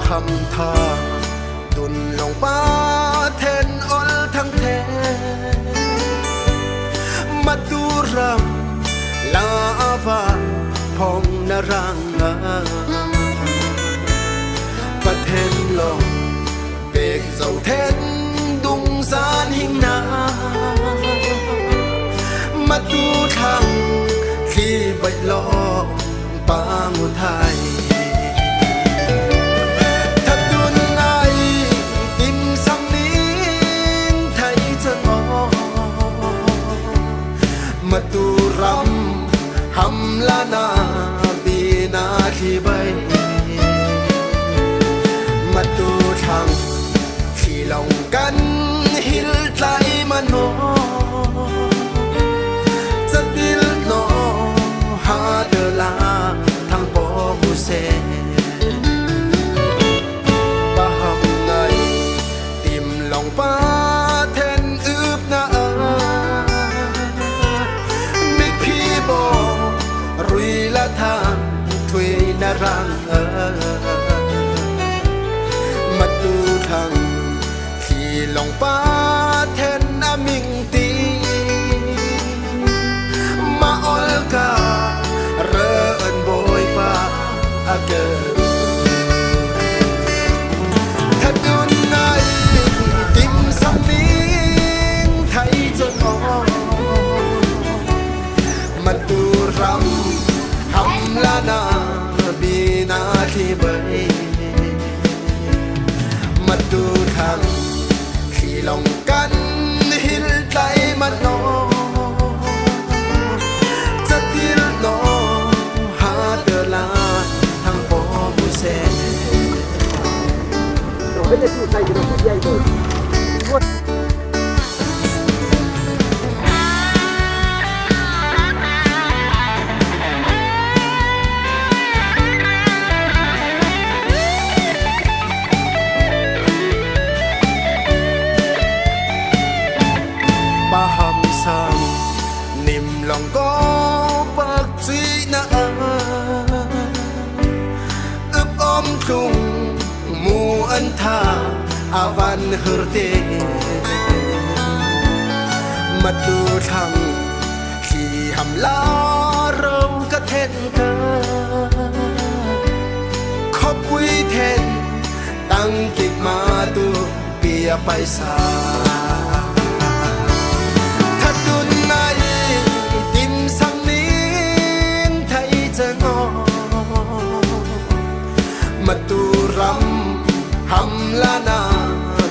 คำทาดุนลงป้าแทนอลทั้งแท้มาดูรำลาอาฟาพองนรังประเทนลงเบกเจ้าเทนดุงสารหิงนามาดูทางที่ใบลอปางูไทยถ้าดุนไอติมสังนี้ไทยจะงอมาดูรำหำลานาบีนาที่ใบมาดูทางที่ลงกันหิลใจมันโนจะดิลโนหาเดลาทางปอกุเซปะหำไงติมลงป้าแทนอึบนามิพี่บอกรุยละทางถวยนารังมาดูทางที่ลงป้าแทนอามิงตีมาอลกาเรินโบยป้าอาเกิดถ้าดูในติมสังนี้ไทยจะงอมาดูรำหำลานาบีนาที่ใบมาดูทางที่ลงกันหิลใจมันโนจะดิลโนหาเดลาทางปอบุเซไม่ได้พูดใส่อยู่ในผู้ใหญ่เลยปะหำสังนิมลองก็ปักจีนาอึบอมทุงมูอันทาอาวันเฮรเตมาดูทางที่หำลาเรากระเทนเธอขอบวิเทนตั้งกิกมาดูเปียไปสามาดูรำหำลานา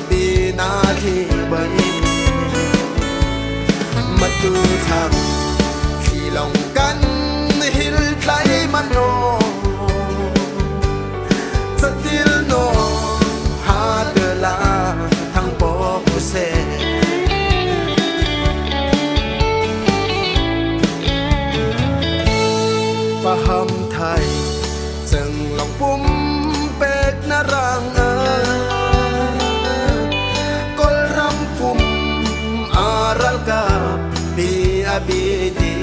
บีนาที่ใบมาดูทางที่ลงกันหิลใจมันโนจะดิลโนหาเดลาทางปอกุเซปะหำไทยจึงลองปุ่มเป็กนารังกลรำปุ่มอารัลกาบีอาบีดี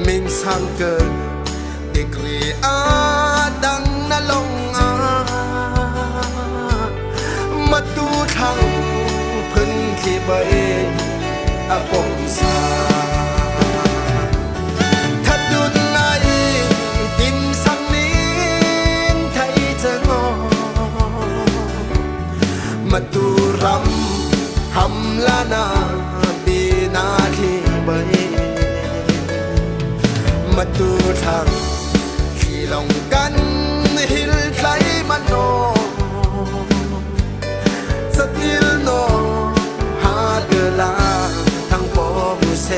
มิงสังเกิดดิกรีอาดังนาลงมาดูทางพื้นที่ใบอาปงสามาดูรำหำลานาบีนาที่ใบมาดูทางที่ลงกันหิลใจมันโนจะดิลโนหาเดลาทางปอบุเซ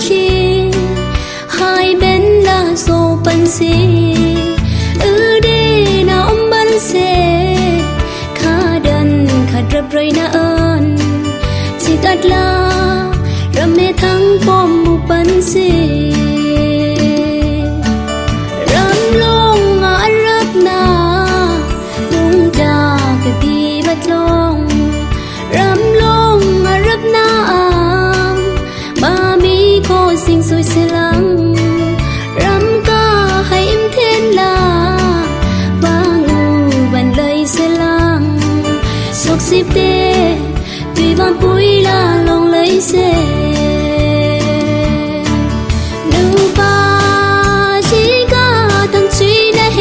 ชีหายเป็นลาโซปันสีดีนาอมบันเซข้าดันขัดรับไรนาเอินสิกัดลารำเมทั้งปอมมุปันสีรำลงอารักนาลุงจากดีบัดลงรำลงอารับนามามีโคสิ่งสวยสลังรำกาให้อิมเทนลาบางอูบันเลยสลังสุขสิบเตตุยบางปุยลาลงเลยเซนูปาชิกาทั้งชีนะเฮ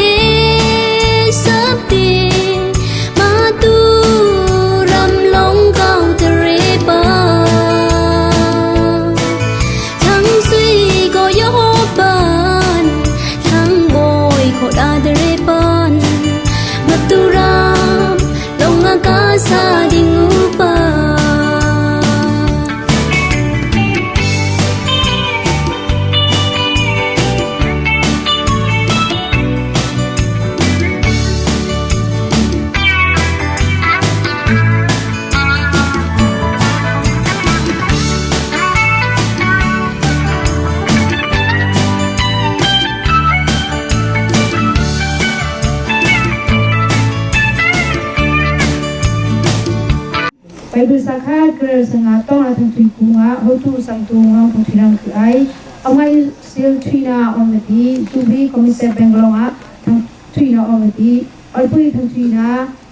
สับตีมาตูรำลงเก้าตะเรปาทั้งสุยก็ยอปานทั้งโบยโคดาตะเรปานมาตูรำลงอากาศาดิงูปาไปดูสักค่าเกลือสงาต้องอาทังทุยกุงะเขาตู้สังตูงของทุยนังคือไอเอาไงเซลทุยนาอมดีจูบีคอมมิเตอร์เบงกลงะทั้งทุยนาอมดีอัลปุยทั้งทุยนา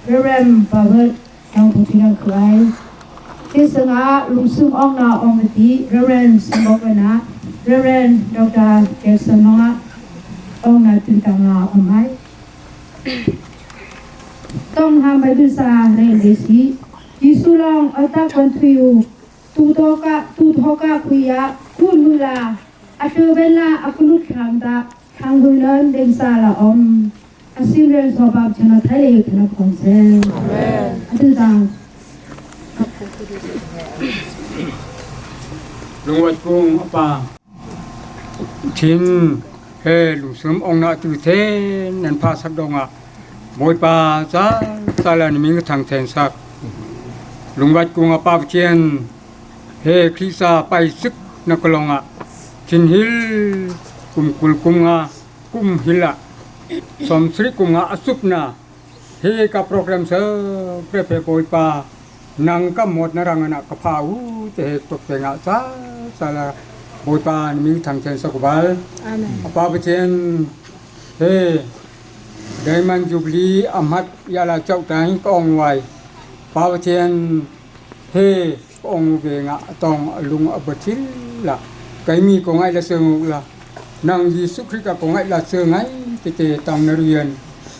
เรเรมบาเวอร์ของทุยนังคือไอที่สงาลุงซุมอองนาอมดีเรเรมสมบอกนะเรเรมดอกตาเกสนงะอองนาตุนตังนาอมไอต้องทำไปดูซาเรนเดซีIsulang atak kontriu tutoka kuya kunhula atubela akulut khangda khanghulan densala asimren sobab chana thale thana khonse amen atudang lungwat kung apa tin he lusum ongna tu the nan pha sadonga moi pa sa sala ni ming thang then sakลุงวัดกุงอปาเชียนเฮคริสาไปซึกนักลงอ่ะชินหิลกุมกุลกุงอ่ะกุมหิละสมศรีกุงอ่ะอสุปนาเฮกับโปรแกรมเซอร์เปรเปโกยปานังก็หมดนรังนะกะพาวูจะเฮตกแต่งอ่ะซาซาลาโกยปามีทางเชนสกุบาลอาเมนอปาเชียนเฮไดมันจุบลีอมัดยาลาเจ้าตายก็องไว้ปาวเทียนเฮองเวงะตองลุงอบทิลละไกมีกงไอละเซงละนางยีสุคริกะกงไอละเซงไอเตตองนเรียน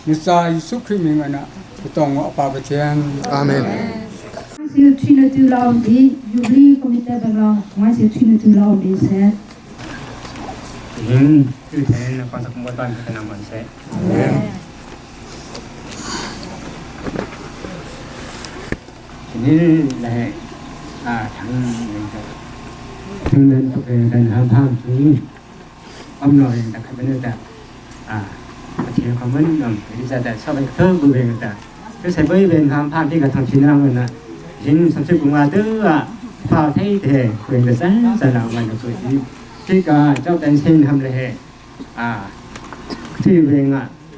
นิสายีสุคริมิงนะตองปาวเทียนอาเมนสิทินตุลาอุดียูบลีคอมมิเตอร์บังลามาสิทินตุลาอุดีเซคือแทนความสักมวลบ้านพัฒนามันเซอาเมนนี่แหละทั้งนั้นตัวเองกันทำภาพนี้อ้อมลอยแต่ไม่ได้แต่เชื่อความมันที่จะแต่ชอบไปเพิ่มบริเวณแต่ก็ใช้บริเวณทำภาพที่กระทำชิ้นนั้นนะชิ้นสำคัญกว่าตัวภาพที่เท่เป็นแต่สั้นสนามวันกับตัวที่ก็เจ้าแต่เช่นทำเลยที่เอง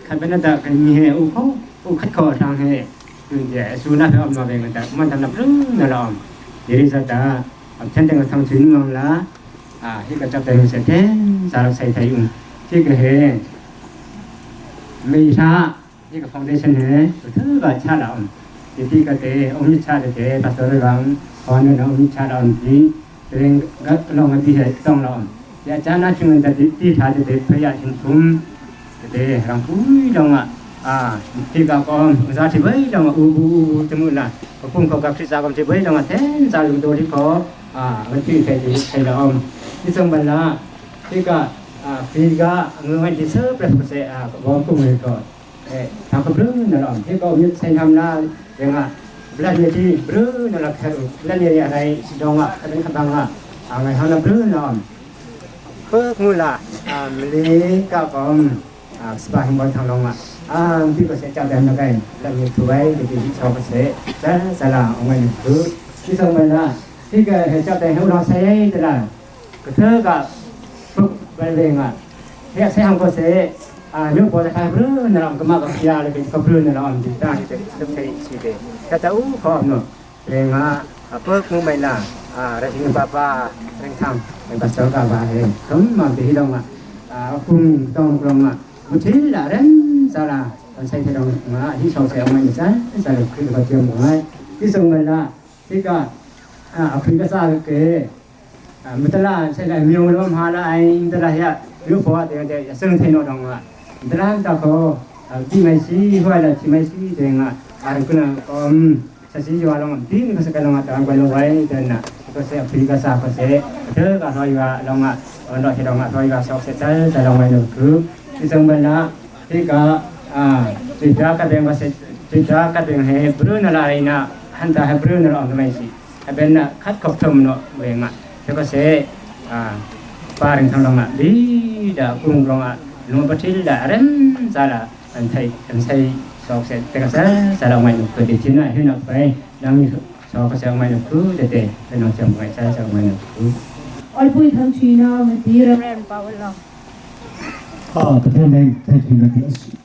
ใครเป็นแต่กันมีเหตุเขาคัดคอทางเหตุya sunah am ma beng ta man tam na prung na lam diri sa ta am chen teng thang chin ngong la hi ka chap teng se te sa la sai thai un chi ka he mi sa hi ka foundation he thu ba cha la am ti ka te om ni cha te pastor bang on na om ni cha la am ti teng ga long ti he tong la am ya cha na chung ta ti tha te phaya chin sum te rang pui dongที่กับกองซาที่เว้ยจังอูจมูกน่ะก็พุ่งเข้ากับที่ซากับที่เว้ยจังแท้ซาลุงโตที่เขามันชื่อใครดีใครละอมที่ทรงบรรลาที่ก็ฟีก็เงือให้ที่เสิร์ฟแล้วก็เสก็บอกกุ้งเลยก็ทำกับเรื่องนั่นอมที่ก็ยึดใช้ทำหน้าอย่างเวลาเนี่ยที่เรื่องนั่นแหละเวลาเนี่ยอะไรดองคันคำบังอะไรทำน้ำเรื่องนั่นอม mula meli ka kom sebab himbauan thang longที่ก็เสียใจแบบนั้นไงแล้วมีถวยที่ที่ชอบเสียจะสละเอาไว้คือที่สมัยนั้นที่ก็เห็นเจ้าแต่เฮาเราใช้แต่ละก็เธอก็ฝึกไปเองเฮ็ดใช้ทำก็เสียเรื่องพอจะขายเรื่องนั่นเราก็มากับยาเลยก็เรื่องนั่นเราที่ได้จะต้องใช้ชีวิตก็จะขอเนาะเองเปิดมือใหม่ละราชินีป้าเร่งทำเป็นภาษากาบาเองผมมาที่เราคุณต้องกลงมุทิลละเร่งsalah saya sedang hi sau saya mai sa saya ke ba tiam mai ki song mai la ti ka Afrika sa ke mutala saya la miu lo ma la ai tala ya yu pho de de seng thai no dong tala ta ko ti mai si hwa la ti mai si de nga ar kuna sa si yo long ti ni ka sa long ta ba lo wai de na ko saya Afrika sa ko se de ka so ya long no he dong so ya sau se sa long mai lo ku ti song mai laที่ก็จิตราก็เป็นว่าจิตราก็เป็นให้บรูนอะไรนะหันตาให้บรูนอะไรออกมาสิให้เป็นคัดกับทมเนาะเองแล้วก็เสปาริงทางลงดีดากุ้งลงลงไปที่ดาเรนซาลาอันไทยสอกเสร็จแต่ก็ซาลาไม่หนุกเกิดที่ไหนที่นักไปดังนี้สอกก็จะไม่หนุกคือเด็ดๆเป็นน้องจำไว้ซาจะไม่หนุกอ้อยปุ้ยทางชีนามันดีแรงเปล่าล่ะประเทศในไทยทีนักกีฬา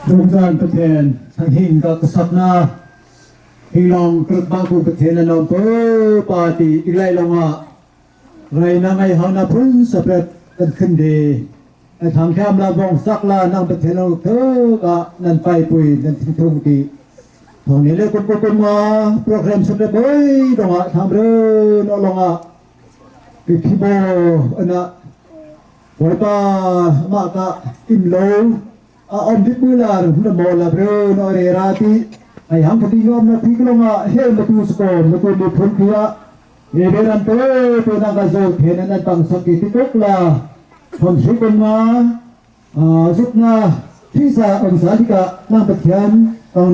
โรงงานประเทศทางหินก็กษัตริย์นาหิลองกระบางผู้ประเทศนั้นก็ปาติอีไลลงไรนางไอหานาพุ่นสำเร็จกันขึ้นดีทางแคมลาบองสักลานางประเทศเราเธอก็นั่นไปปุยนั่นทิ้งทุ่งดีตรงนี้เลยคนมาโปรแกรมสำเร็จไปลงทำเรื่องลงปิดที่โบอันน่ะไว้ป่ามากะอิมโลอมดิบุลาร์หุ่นโมลาเบรนอเรราติไอหังปฏิยอมนะพิกลงเฮมาตุสโกมาตุดิพุนพิยะเอเดรันเตตัวนักโจเทนันตังสกิติกลาทนสุกมาสุกนาที่สาองศาธิกะนางปะเทียนต้อง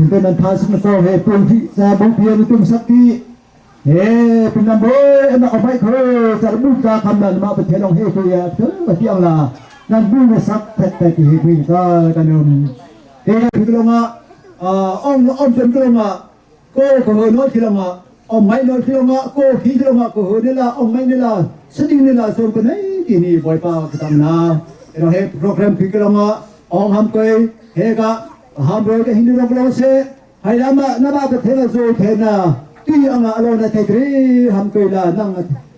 เป็นนันทาสนโกเฮปุนทิสาบุเพียนตุมสักกีเป็นนันโบนักเอาไปเขาจะบุกจาคำนั้นมาประเทศลงเฮตุยาเถอะที่อังลานั่นบุญสักแต่ที่เฮตุยก็กันนมพิกลงอ้อมจนกลงก็เฮโนที่ลงอ้อมไม่โนที่ลงก็ที่ลงก็เฮนี่ละอ้อมไม่นี่ละสตินี่ละส่วนคนไหนที่นี่บ่อยป่าตามนาเราเฮโปรแกรมพิกลงอ้อมทำไปเฮก็ทำโดยที่หินลงลงเสให้ละมาหน้าบ้านประเทศเราโจเทน่ะที่อังอารมณ์ในไทยทรีทำไปละนั่ง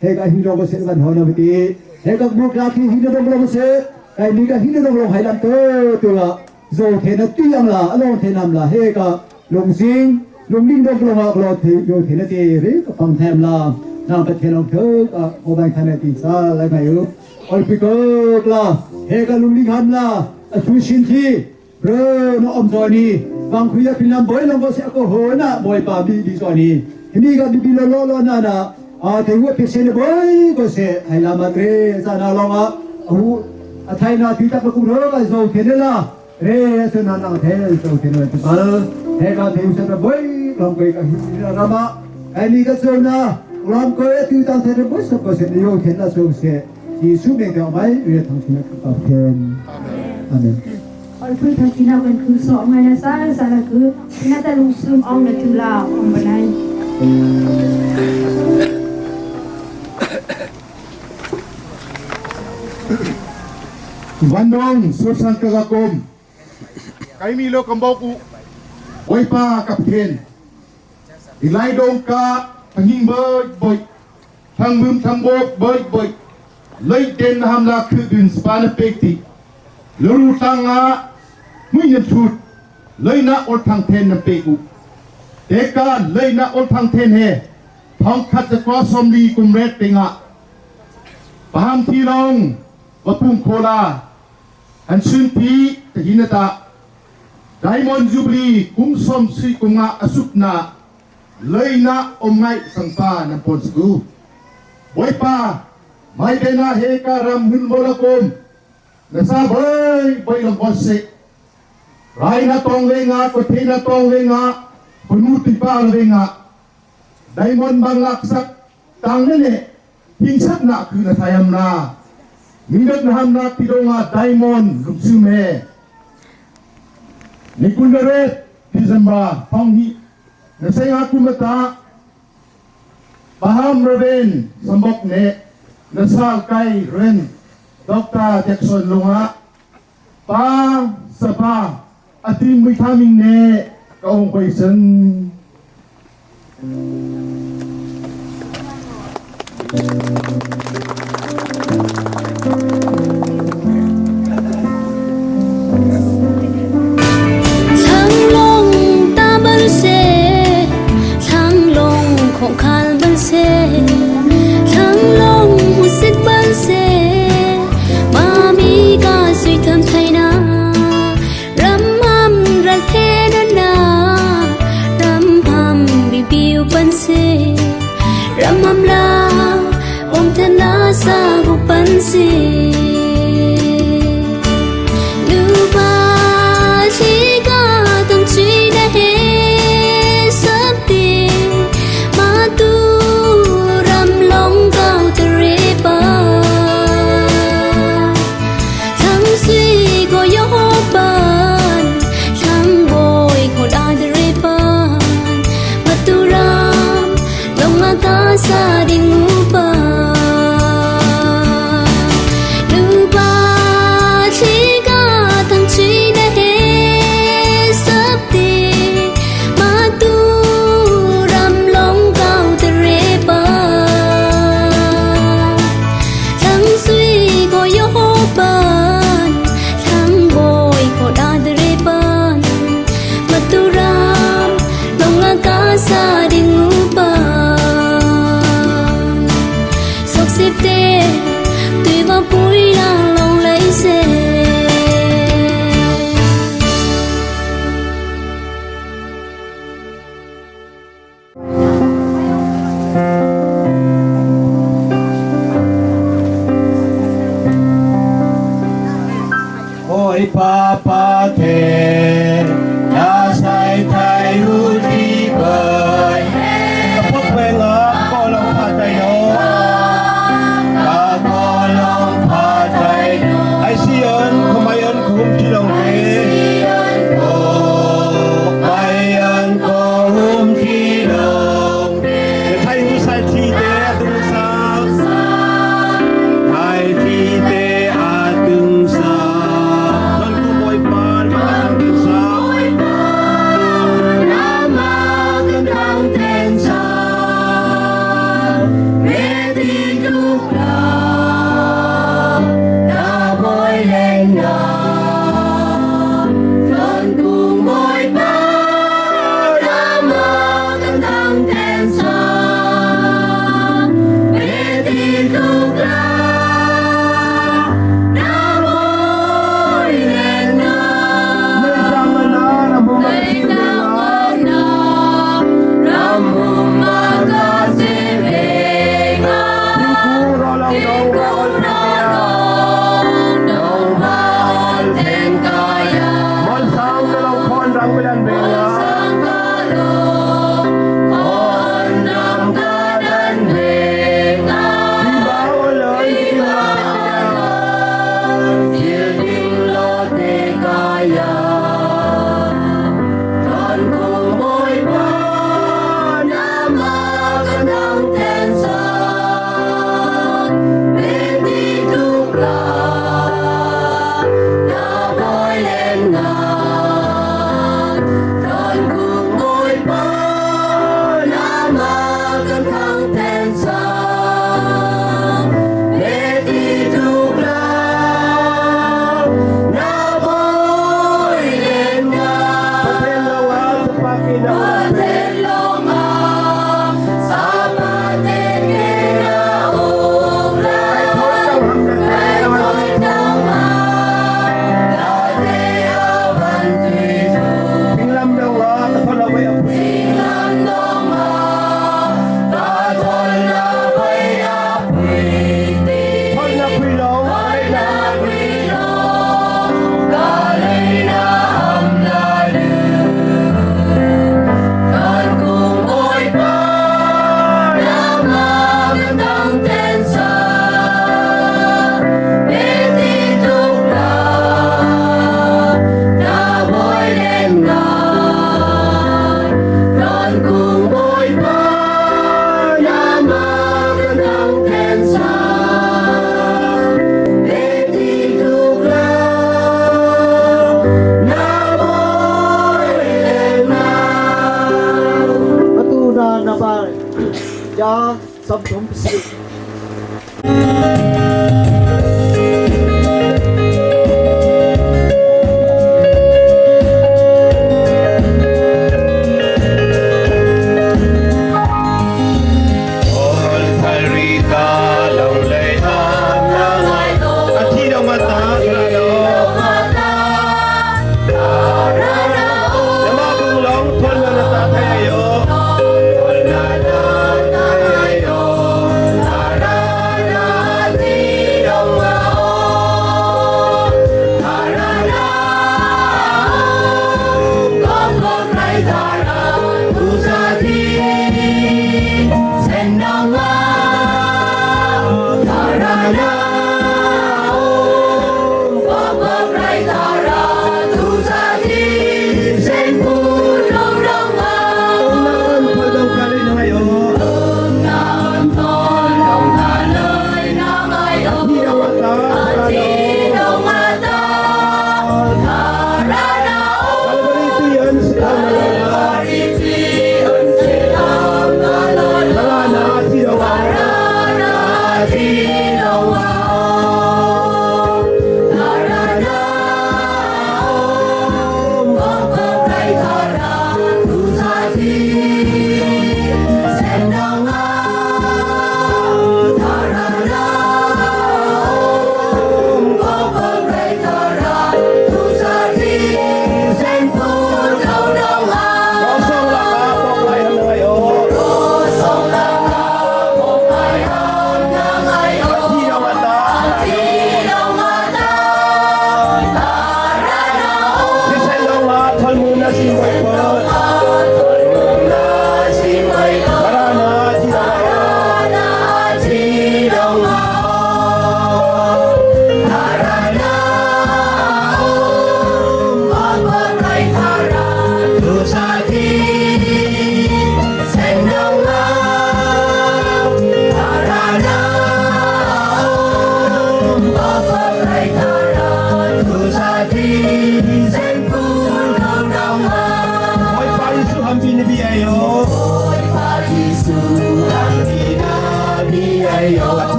เฮก็หินลงเสกันหัวหน้าวิธีเฮก็บุกลาที่หินลงเสไอ้นี่ก็หินลงให้ลำตัวโจเทน่ะที่อังละอารมณ์เทนำละเฮก็ลงซิงลงดิ้งลงกลอที่โยเทน่ะที่เรก็ฟังแทมละนั่งประเทศเราเถอะก็โอบายทันทีซาอะไรไม่รู้ออลปิกละเฮก็ลงดิ้งหันละช่วยชินที่เริ่มอมจอนีบางคุยพิลำบ่อยลงก็เสียก็หัวน่ะบ่อยป่าดีจอนีนี่ก็บิลโลน่ะเทวะพิเศษบ่อยก็เสียให้ละมาเตรซานาลงไทยนาที่ตะกุโรก็โซเทนละเรสนานาเทโซเทนละบาลเฮก็เทวสนะบ่อยลงไปก็หิรามาไอ้นี่ก็โซนะลองก็ที่ตั้งเทนบ่อยก็เสียโยเทนละโซเสียที่สุดเดียวไปเรียนทางชีวิตกับเทนอาเมนอ้อยปุ้ยทางชีนาเป็นคือสองไงนะซาละคือน่าจะลงซึมอองในจุฬาอองบันไดวันดงสุสังกะกรมไกมีโลกำบอกไว้ป้ากับเทนอีไลดงกะทั้งหิงเบยบยทั้งมืมทั้งโบกเบยเลยเด่นหำลาคือดินสปานเปกติลรูตังะมุยนชุดเลยนะอดทางเทนนเปกุเด็กกันเลยนะอดทางเทนเฮทองคัดจะกรอสมลีกุมเรตเปงะปามทีลงวัตุมโคลาอันซุนพีตะหินตะไดมอนด์จูบลีกุมสมสีกุงะอสุกนาเลยนะอมไงสังปานันปนสกูบอยปาไม่ได้นะเฮการำหุ่นโมลกมนะซาบอยลงบอสเซไรนะตองเลงะก็เทนะตองเลงะปนุติปาเลงะไดมอนด์บังลักสักตังนี่ Hing sak na ku na thayam na minat na ham na tidonga diamond lumsume ni kundaret December panghi na sayang aku mata paham raben sambok ne nasal kai ren Dr. Jackson lunga pa sapa atim vitamin ne kaung paisen Thăng long ta bắn xe thăng long khổng khăn bắn xe thăng long một xích bắn xe mà mi ca suy thơm thay na rắm hăm ra thế đơn na rắm hăm bị biêu bắn xe rắm hăm la ôm thân na sa gục bắn xe sa din upa lupa chika thang chi na he sapti matu ram long kau tere pa thang sui ko yo pan thang boy ko da tere pan matu ram long ka sa din upa Sipte tùy vào bụi đang lòng lấy xe Ôi Papa Thế đã sai thay hữu đi bơi Phúc về ngõ có lòng phạt đầy nô có lòng phạt đầy Ai si ơn không ai ơn cũng chỉ lòng thế Ai ơn cũng chỉ lòng Để thay hữu sai thi tế từng sao Thay thi tế từng sao Hãy subscribe cho kênh Ghiền Mì Gõ Để không bỏ lỡ những video hấp dẫn ซับสมสิ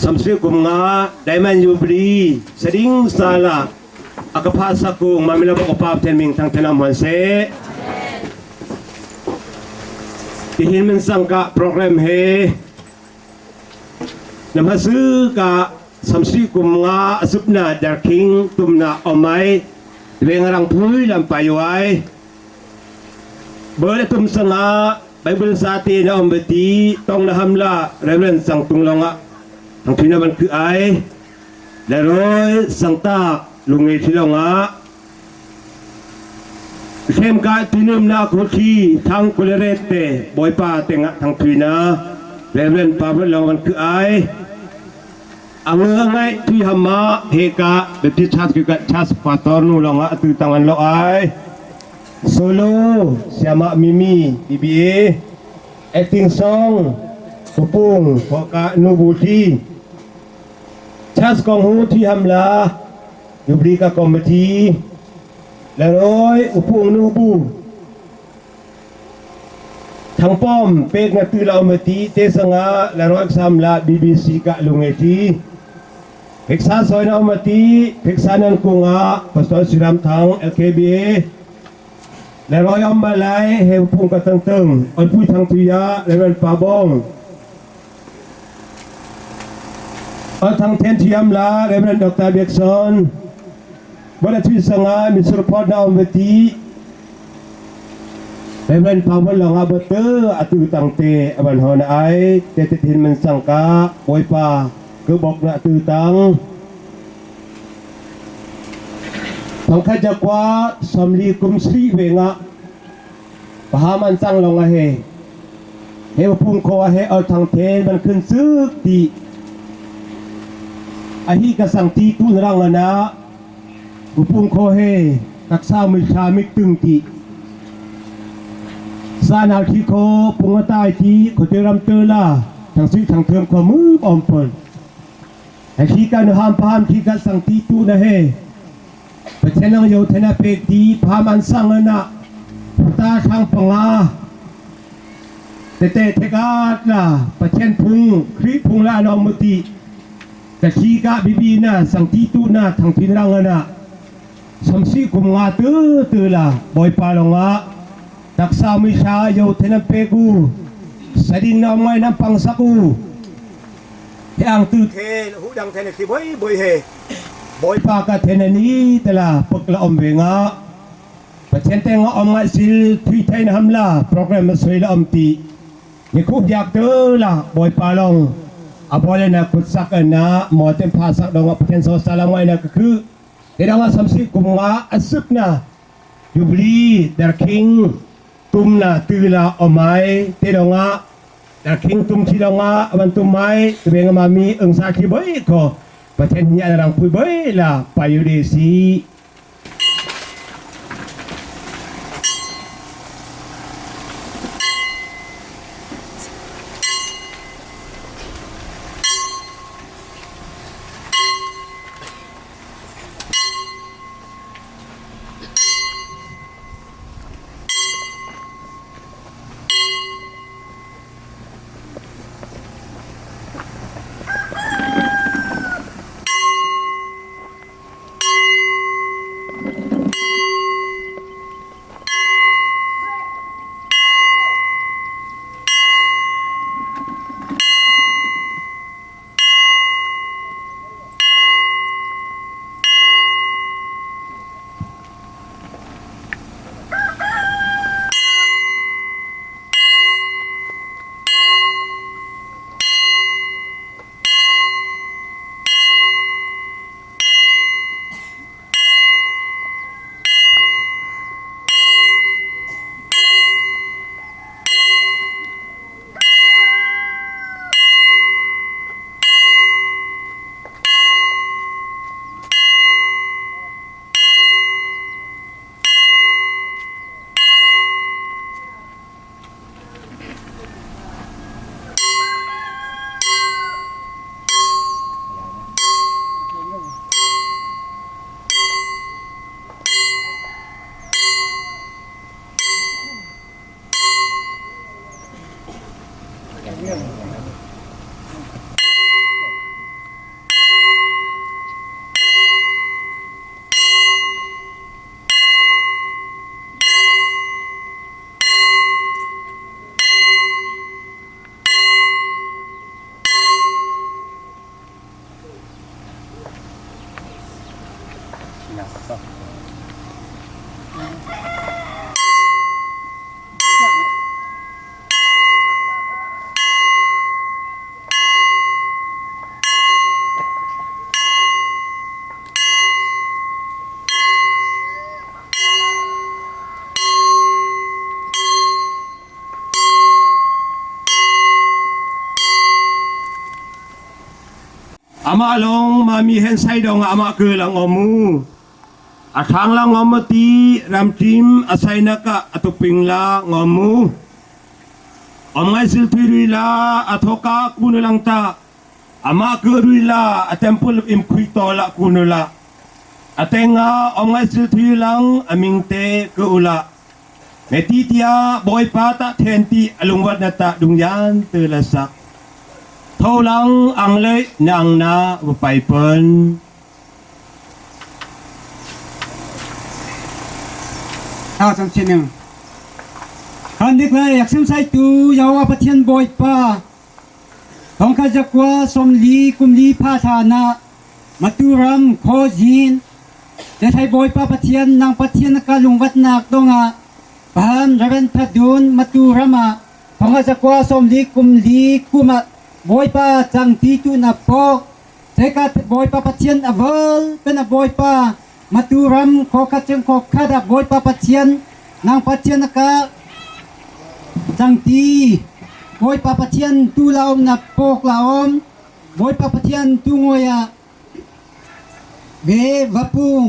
Samsikum nga Daiman Yubri Seding Sala Akapasakung Mamila Bakopap Tenming Tang Tenam Hanse Tihin Mensangka Program He Namhasu Ka Samsikum nga Asupna Darking Tumna Omai Wengarang Pui Lampayuai Boleh tum sanga Bible Sati na Ombeti Tong na Hamla Reverend Sang Tunglonga Ang pinaman ko ay Leroy Sangta Lungay sila nga Siyem ka tinum na ako si Tang Kulerete Boy pa tenga tang pina Reverend Pablo Langan ko ay Ang ngay tuy hama Heka Beti chas kikat chas pator nulang nga Atu tangan lo ay Solo Siama Mimi BBA Acting song Pupung Poka Nubuti Chas Kong Hu Thi Hamla Yubrika Committee Leroy Upung Nubu Thang Pom Pek na Tula Umati Tesanga Leroy Samla BBC Ka Lungeti Peksa Soy na Umati Peksanan Kunga Pastor Siram Thang LKBA Leroy Ambalay Hempung Katang-teng Onpui Thang Tuya Leroy Pabong Thang Ten Tiam La Reverend Dr. Jackson Bada Tui Sanga Mr. Pod na Umati แต่เป็นพาวลองอาบเตอร์อตุตังเตอบันฮอนไอเตติทินมันสังกาปอยปาก็บอกนะตุตังทั้งขจักว่าสมลีกุมศรีเวงะปหามันสังลงอะเฮเฮวพุ่งโคเฮเอาทางเทนมันขึ้นซึกตีอหิกสังตีตุนรังนะบุพุ่งโคเฮตักษามิชามิตึงตีสานาทีโคปุงตายทีโคเตรัมเตล่าทางสิทางเทิมความมืออมเปิลไอ้ที่การห้ามพามที่การสังตีตุนะเฮประเทศนังโยเทนะเปตีพามันสังนะตาทางปังอาเตเทกาดล่ะประเทศพุงคริพุงละนอมติแต่ชีกะบีนะสังตีตุนะทางทินรังนะสมศิกุมงาตือละบอยปาลงะตักษามิชาโยเทนะเปกูสดิงนอมไงน้ำปังสักูเฮียงตือเทหูดังเทนะสิบอยเฮบอยปากะเทนะนี้แต่ละปกละอมเวงะประเทศเตงอมไงสิลที่ไทยนะฮัมละโปรแกรมสวยละอมตีนี่คุกอยากเตอละบอยปาลงอบอลนะคุดสักนะหมอเต็มภาษาดงประเทศโซซาลามไงนะก็คือเดี๋ยวเราสมศิกุมงาอัศบนะยูบลีเดอร์คิงตุมนะตือละอมไม้เตดงาเดอร์คิงตุมชิดงาวันตุมไม้ตัวเองมามีองศาที่บ่อยก็ประเทศนี้รังพูดบ่อยละไปอยู่ดีสิอามาลงมามีเห็นไซดองอามาคือลังอมูอาทางลังอมตีรำจิมอาศัยนักอตุปิงลางอมูอมไงสิลพิรุลาอทกากุนลังตาอามาคือรุลาอเทมพุลอิมคุยโตละกุนละอเตงาอมไงสิลพิลังอมิงเตกุละเมติเตียบอยปาตะเทนตีอลุงวัดนตะดุงยานเตละสักเท่าลังอังเลยนางนาไปเปิ้นเอาสังเกตหนึ่งคันเด็กเลยอยากซื้อใส่ตู้ยาวประเทียนบอยป้าของข้าจักว่าสมลีกุมลีพาธานะมาตุรัมโคจีนจะใช้บอยป้าประเทียนนางประเทียนกาลุงวัดนักดงะ ปามระเวนพัดดุนมาตูรมาของอาจะกว่าสมลีกุมะบอยปาจังตีตุนาปอกเทกัดบอยปาปะเทียนอเวลเป็นบอยปามาตูรำขอคัดจังขอคัดบอยปาปะเทียนนางปะเทียนกะจังตีบอยปาปะเทียนตูลาอมนาปอกลาอมบอยปาปะเทียนตูงอยาเบวะปุง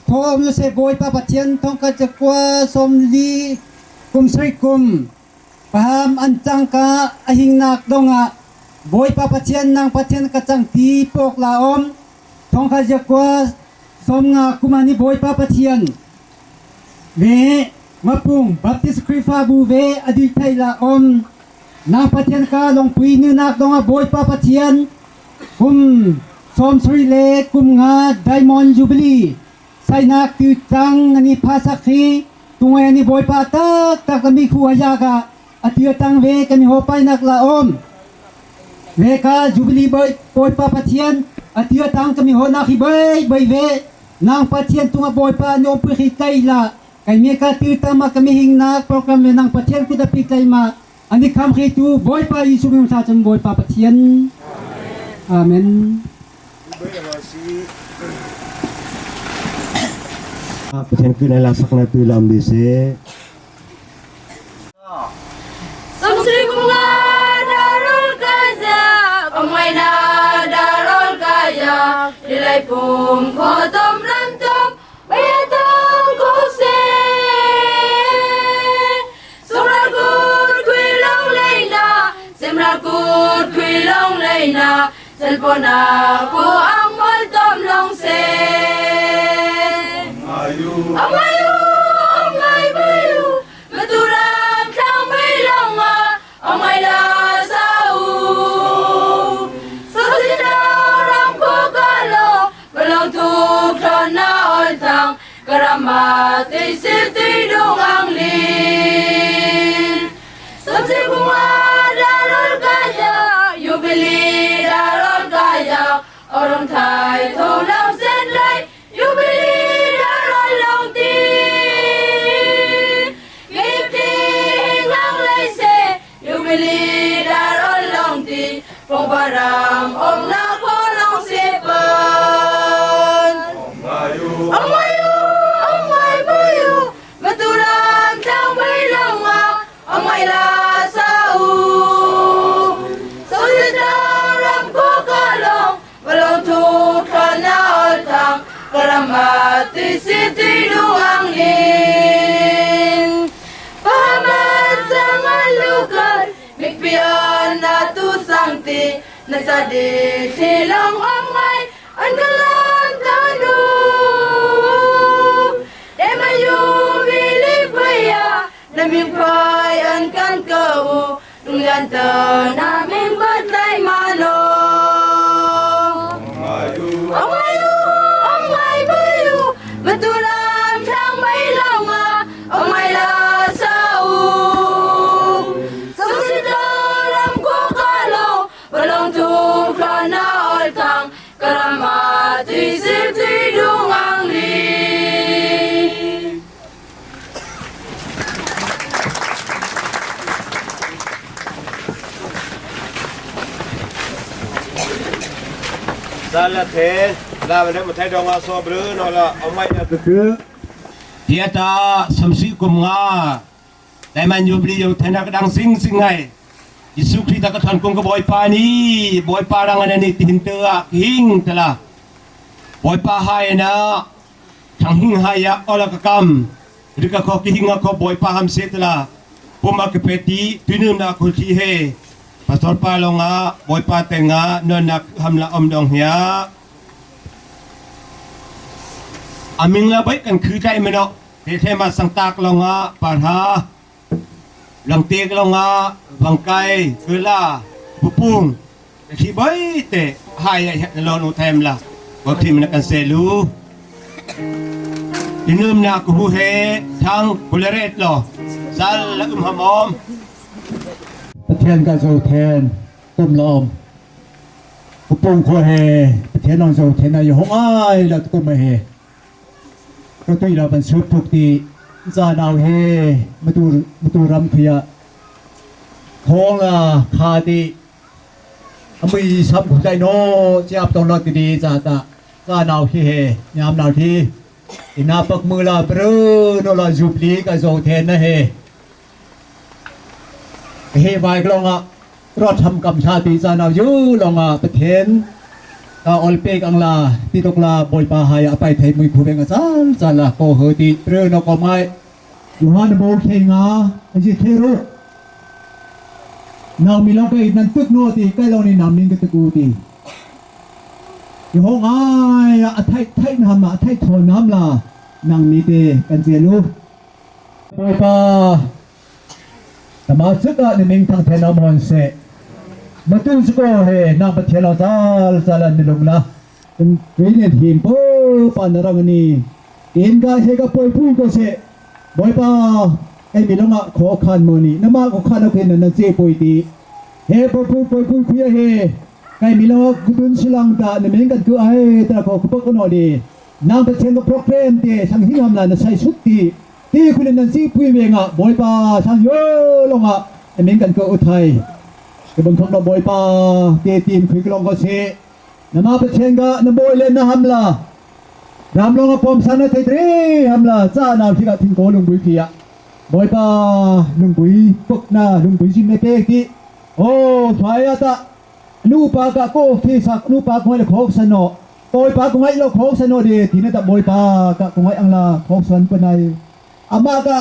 พอมเสบอยปาปะเทียนต้องกะจะกว่าสมลีกุมสริกุมปามอันจังกะอหิงนักดงะบอยปาปะเทียนนางปะเทียนกะจังตีปอกลาอมต้องกะจะกว่าสมงะกุมานิบอยปาปะเทียนเววะปุงบัพติสคริฟาบูเวอดิไทลาอมนางปะเทียนกะลงปุยนึนักดงะบอยปาปะเทียนกุมสมสรีเลกุมงาไดมอนด์จูบิลีไซนักติวจังอันนี้ภาษาคีตุงอันนี้บอยปาตักมีคูยากะอติยตังเวกันมีโหไปนักละอมเวกาจูบิลีบอยปาปะเทียนอติยตังกันมีโหนักฮิเบยเวนางปะเทียนตุงบอยปาโนมปริไตละกันมีกาติวตังมากันมีหิงนักโปรแกรมนางปะเทียนกุดปิไตมาอันนี้คำคีตูบอยปายิสุมิมชาจันบอยปาปะเทียนอาเมนประเทศคือในลักษณะตุลามดิเซ Samsri bunga darul kaza Pamaina darul kaya Dilai pum khotom rantum Bayatang kose Somrar kur kui long leina Semrar kur kui long leina Telpona ku amal tom long se Amayu Amay bayu Maturam thang bay longa Amay la sao Sasita ram ko kalo Balang tu krana ol thang Karamati siti dung ang lin Samsi bunga darul kaya Yubili darul kaya Orang Thai tholang sen lai Yubili darul long ti Gipti ngang lai se Yubili darul long ti Pong param om na ko long sepan Amayu Amay bayu Maturam thang bay longa Amay la sao Sasita ram ko kalong Walang tukhan na altang Karamati siti duang lin Pahaman sa mga lugar Mikpian na tusangti Nasadi silang amay Ang galang tanu Demayu bilibaya Naming payan kan kau Nungyanta naming batlay manong Amayu, amay bayu Maturam thang bay longa Amay la sao Sasitaram ko kalong Walang tukhan na altang Karamati siti dungang lin Salah teh, dah ada macam dong aso bro, nola amai nak ke. Dia ta samsi kumga, dah manju beli jauh tenak kadang sing singai. Yesus kita ketan kong ke boy pa ni, boy pa rangan ni tinta hing telah. Boy pa hai na, thang hing haya olah kekam. Rika kau hing kau boy pa ham setelah. Puma kepeti, pinum nak kulti he. Pastor pa longa boy pa tenga nonak hamla om dong hia aming la bai kan khư dai meno te the ma sang tak longa parha lang te longa bangkai kula pupung khi bai te hai lo no them la bo thim na kan selu dinum na ku hu he thang kuleret lo sal la hamom ประเทศกาโซเทนต้มลมปุปงโคเฮประเทศนองโซเทนอยู่ห้องอ้ายแล้วก็มาเฮเราต้องเราเป็นชุดทุกที จานเอาเฮมาตูรำเพียของละคาติมีซ้ำขุนใจโนเจ็บตรงรถดีๆจ้าจานเอาเฮยามนาทีอินาปักมือละเปรื้อนละจุบลีกับโจเทนนะเฮไว้กลองอ่ะรถทำกำชาติจานเอาอยู่ลองอ่ะประเทศออลเปกอังลาที่ตกลาบอยปาหายไปไทยมือคูเบงกันซาละโกเฮติเปรื้อนก็ไม่ยูฮันโบเคงาไอจิเทโรนามีลองไปนั่นตึกโนติใกล้เรานี่นามิงกตะกูติยูฮงไอไทยน้ำไทยทอน้ำลานางมีเตกันเจลูบอยปาแต่มาสึกอ่ะนี่มิงทางเทนามอนเซมาตุ้งสก็เฮนางประเทศเราซาลนิลงละเป็นวิญญาณหิมปูปานรังนี่อินกาเฮกะปอยพูก็เซบอยปาไอ้มีลงอ่ะขอขันโมนี่น้ำมาขอขันเอาเคนนั่นเซปอยตีเฮปอยพูคุยเฮไอ้มีลงอ่ะกุดุนชิลังตาเนี่ยมิงกันคือไอ้ตะขอคุปกันหน่อยดีนางประเทศก็โปรแกรมเตะช่างหิ้งทำลายน่ะใส่ชุดตีที่คุณนั่นซีปุยเวงอ่ะบอยปาช่างเยอะลงอ่ะไอ้มิงกันก็อุทัยก็บังคับเราบอยปาเตะทีมคุยกลองก็เชน้ำมาประเทศก็น้ำบอยเล่นนะฮัมลารำลงอ่ะปอมสันนะไทยตรีฮัมลาจ้านาที่กับทิ้งโกลุงบุยเขียบอยปาลุงบุยฝึกนะลุงบุยชิมไม่เป๊กที่โอ้ถอยอ่ะตะนูปากะโก้ที่สักนูปากไว้เลยโคกสนอบอยปากไว้เราโคกสนอดีที่นั่นแต่บอยปากะไว้อังลาโคกสันปนัยอามากะ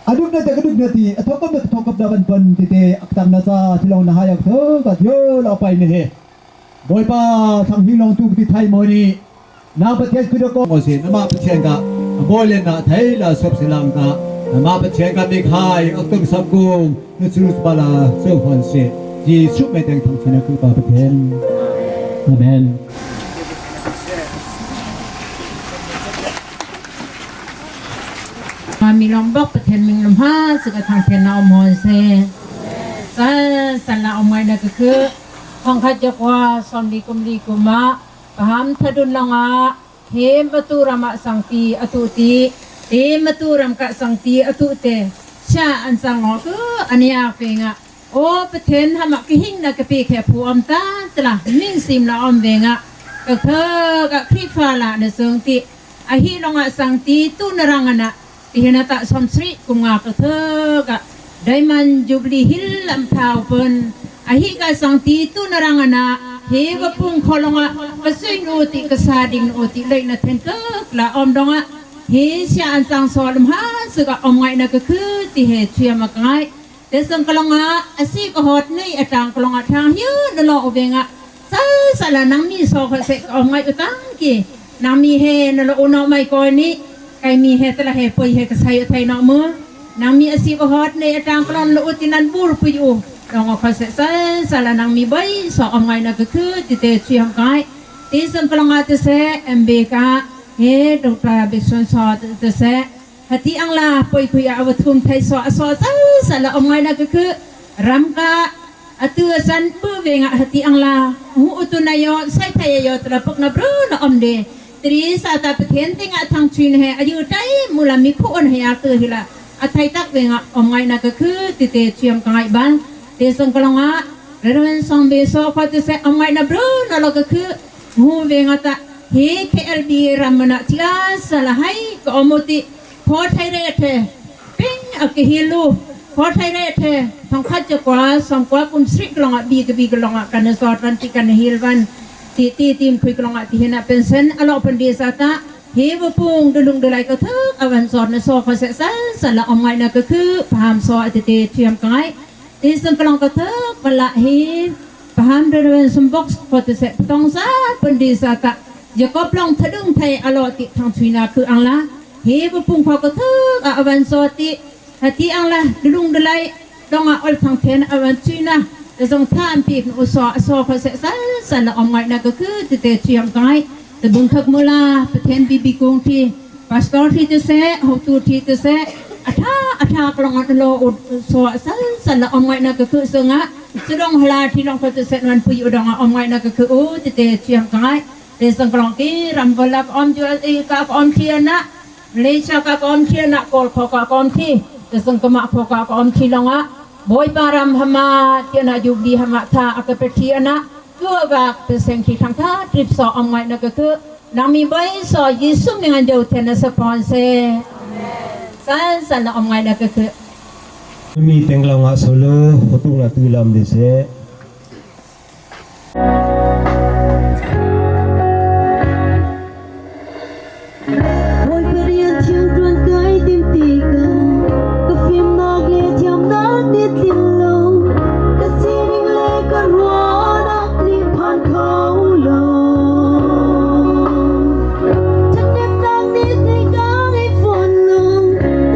aduh nanti keduk nanti atau kap dapat pun tite aktam nasa silong nahayak tu kat yo lapai ni he boy pa sang hilong tu ti thai mo ni na pathian kudo ko ngo sin ama pathian ka boy le na thai la sop silang ka ama pathian ka mi khai aktum sabgung nu sulus bala so hon se ji sup me teng thang china ku pa pathian amenมีลองบอกประเทศมิงลำห้าสึกทางเทนเอามอนเซสันละเอาไว้นั่นก็คือของข้าจักว่าสมดีกุมดีกุมะปหามทะดุนลังอาเทมประตูรามะสังตีอตุติเทมประตูรามกะสังตีอตุเตชาอันสังอคืออันนี้อาเฟงะโอประเทศหามะกิหิงนะกะปีแค่ผู้อมตาตละมิ่งซิมละอมเวงะก็คือกะคริฟาละในเสิงติอหิลงอะสังตีตุนรังนะที่เห็นตาสมศรีกุงากระเทกะได้มันจุบลีหิลลำพาวเปิ้นอหิกะสังตีตุนรังนะเฮวะพุงคอลงะกะซิงโอติกะซาดิงโอติเลยนะเทนกะละอมดงะเฮเสียอันสังสอลมหาสึกะอมไงนะก็คือที่เฮเชียมะไงแต่สังกะลงะอสิกะฮอดนี่อตังกะลงะทางยืนนออเวงะซะละนังมีซอคเสกอมไงอุตังกินังมีเฮนละโอนอไมกอยนี่ไก่มีเฮตละเฮปอยเฮกะไซไทยนอมือนางมีอาชีพฮอดในตางกลอนละอุตินันบูรปุยูดองเขาเสสละนางมีใบสออมไงนะก็คือติเตเชียมกายติสังกลองอาตเสเอ็มเบกาเฮดอกตาเบสอนซอตเสหติอังลาปอยคุยอวทุมไทยสอสละอมไงนะก็คือรำกาอตือสันปื้อเวงหติอังลาหูอุตุนายอไซไทยยอตระปกนะบรูนะอมเดตรีสาตาประเทศที่งาทางจีนเฮอายุได้มูลมีคู่อันเฮียตือฮิละอัฐัยตักเวงะอมไงนะก็คือติเตเชียมกายบ้านเตสังกลงะเรื่องสองเบสอควาติเสอมไงนะบรูนั่นก็คือหูเวงะตะเฮเคเอลดีรามนะที่อาสละให้ก็อมุติพอไทยเรเทปิ้งอักฮิลูพอไทยเรเททองคัดจะกว่าสองกว่ากุมสริกลงะบีกบีกลงะกันสอดรันติกันฮิลวันตีทีมคุยกลองอ่ะที่เห็นอ่ะเป็นเส้นอลอเป็นดีสัตว์เฮวปุงดุลุงดุไลก็ทึกอวันสอนในโซ่เขาเสสันสันละอมไงนะก็คือพามโซ่ติเตเทียมกันตีสังกลองก็ทึกเวลาเฮพามเดินสมบัติพอติเสต้องซาเป็นดีสัตว์อย่าก็ปลองทะดึงไทยอลอติทางชีนาคืออังละเฮวปุงเขาก็ทึกอวันโซ่ติที่อังละดุลุงดุไลต้องอ่ะอลทางเทนอวันชีนาแต่ทรงท่านปีกอุศาสเขาเสสันละอมไงนะก็คือติเตเชียมกันแต่บุญขักมูลาประเทศบีบีกงที่พาสตอร์ที่จะเสหกตูที่จะเสอัฐากลองอันโลอุศาสันละอมไงนะก็คือสงะจะดองฮลาที่ลองเขาจะเสมันปุยอุดองอมไงนะก็คือโอ้ติเตเชียมกันแต่สังกลองที่รำวลักอมจุลอีกาอมเทียนะ Malaysia ka kom thi nak kol kho ka kom thi keseng kemak kho ka kom thi longa boy param hama tiana jubdi hama tha akapeti ana tua bak peseng thi thang tha trip so amngai na ka ke nami bai so Yesu dengan jauh tena sponsor san la amngai na ka ke มีเต็งลองอะโซโลโหตุงละตุลามดิเซ Ôi phật yên chiang tuan cái tim tiga Ka phim nạc lê thiam nát tiết thiên lâu Ka si ring lê ka rua nạc li phan khao lâu Chẳng nếp nạc nít ngay cá ngay phồn lòng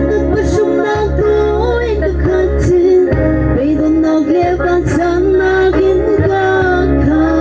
Ngực bất sung nạc cứu anh ta khát chân Bây đồn nạc lê bàn sẵn nạc in ca khát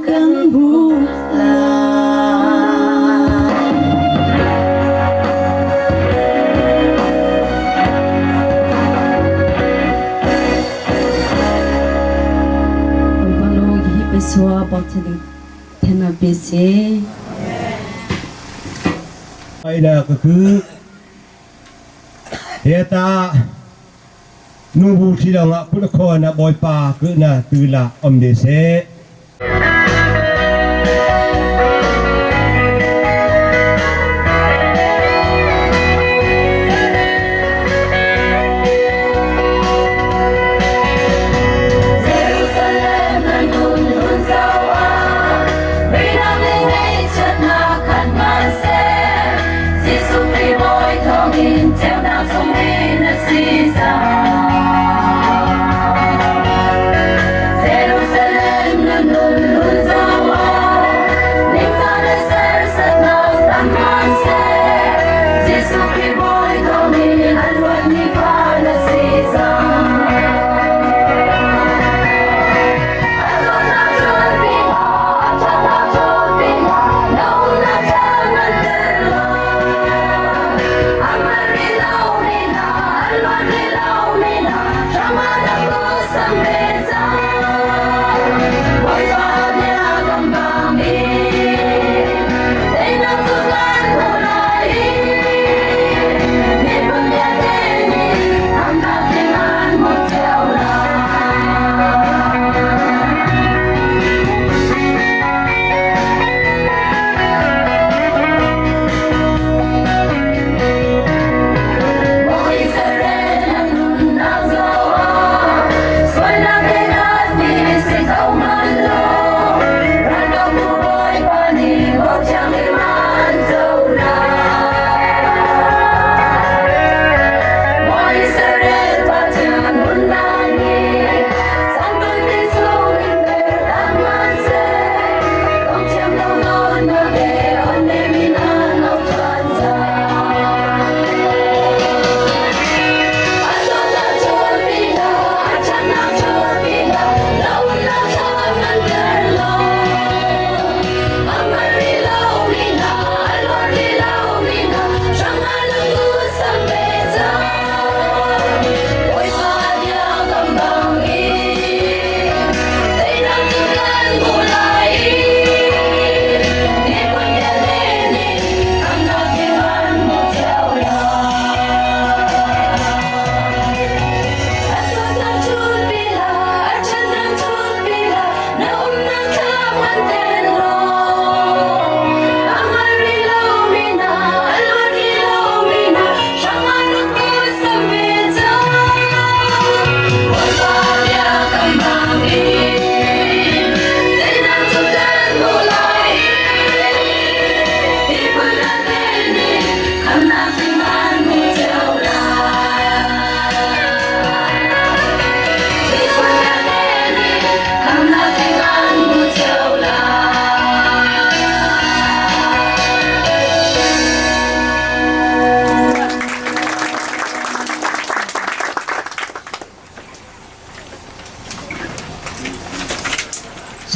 กันผู้ลาPessoa bota de tena BC ไปแล้วก็คือเฮตานูบูที่เรางะพุทธคนะบอยปาคือนะตือละอมเดเซ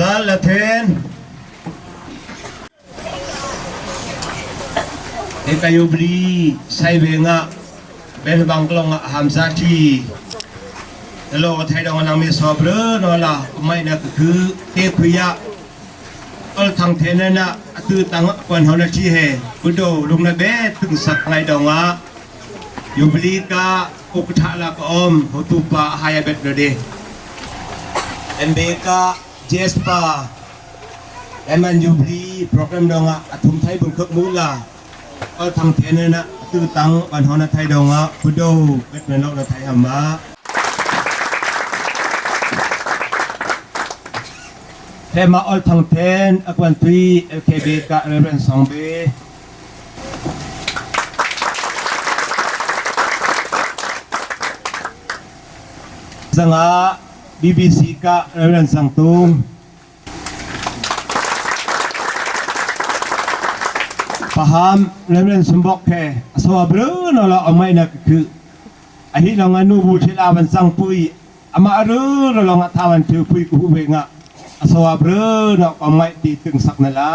ซาลาเทนเอกายุบรีไซเวงะเบนบังกลงฮัมซาทีแล้วเราไทยดองนางมีสอบเรนอละไม่นะก็คือเทพยะอัลทังเทนนะตือตังกวนฮอนาชีเฮกุโดลุงนะเบถึงสักไงดองะยุบรีกาอุปถาละกอมหุตุปะหายเบ็ดเดเอ็มเบกาเจสปาแอมันยูบลีโปรแกรมดองะทุมไทยบุญคึกมูลาก็ทางเทนนะตื้อตังบันฮอนาไทยดองะพุโดเบ็ดเมนอกนาไทยหามาเทมาออลทางเทนอควันทรีเอลเคเบกะเรเรนซองเบสังอาBBC กะเรเรนสังตุงปะหามเรเรนสมบอกแค่สวาบรืนอละอไม่นักคืออหิลองานูบูเทลาวันสังปุยอามารืนอลองทาวันถือปุยกูเวงะ สวาเบรนอกเอาไม้ตีตึงสักนั่นละ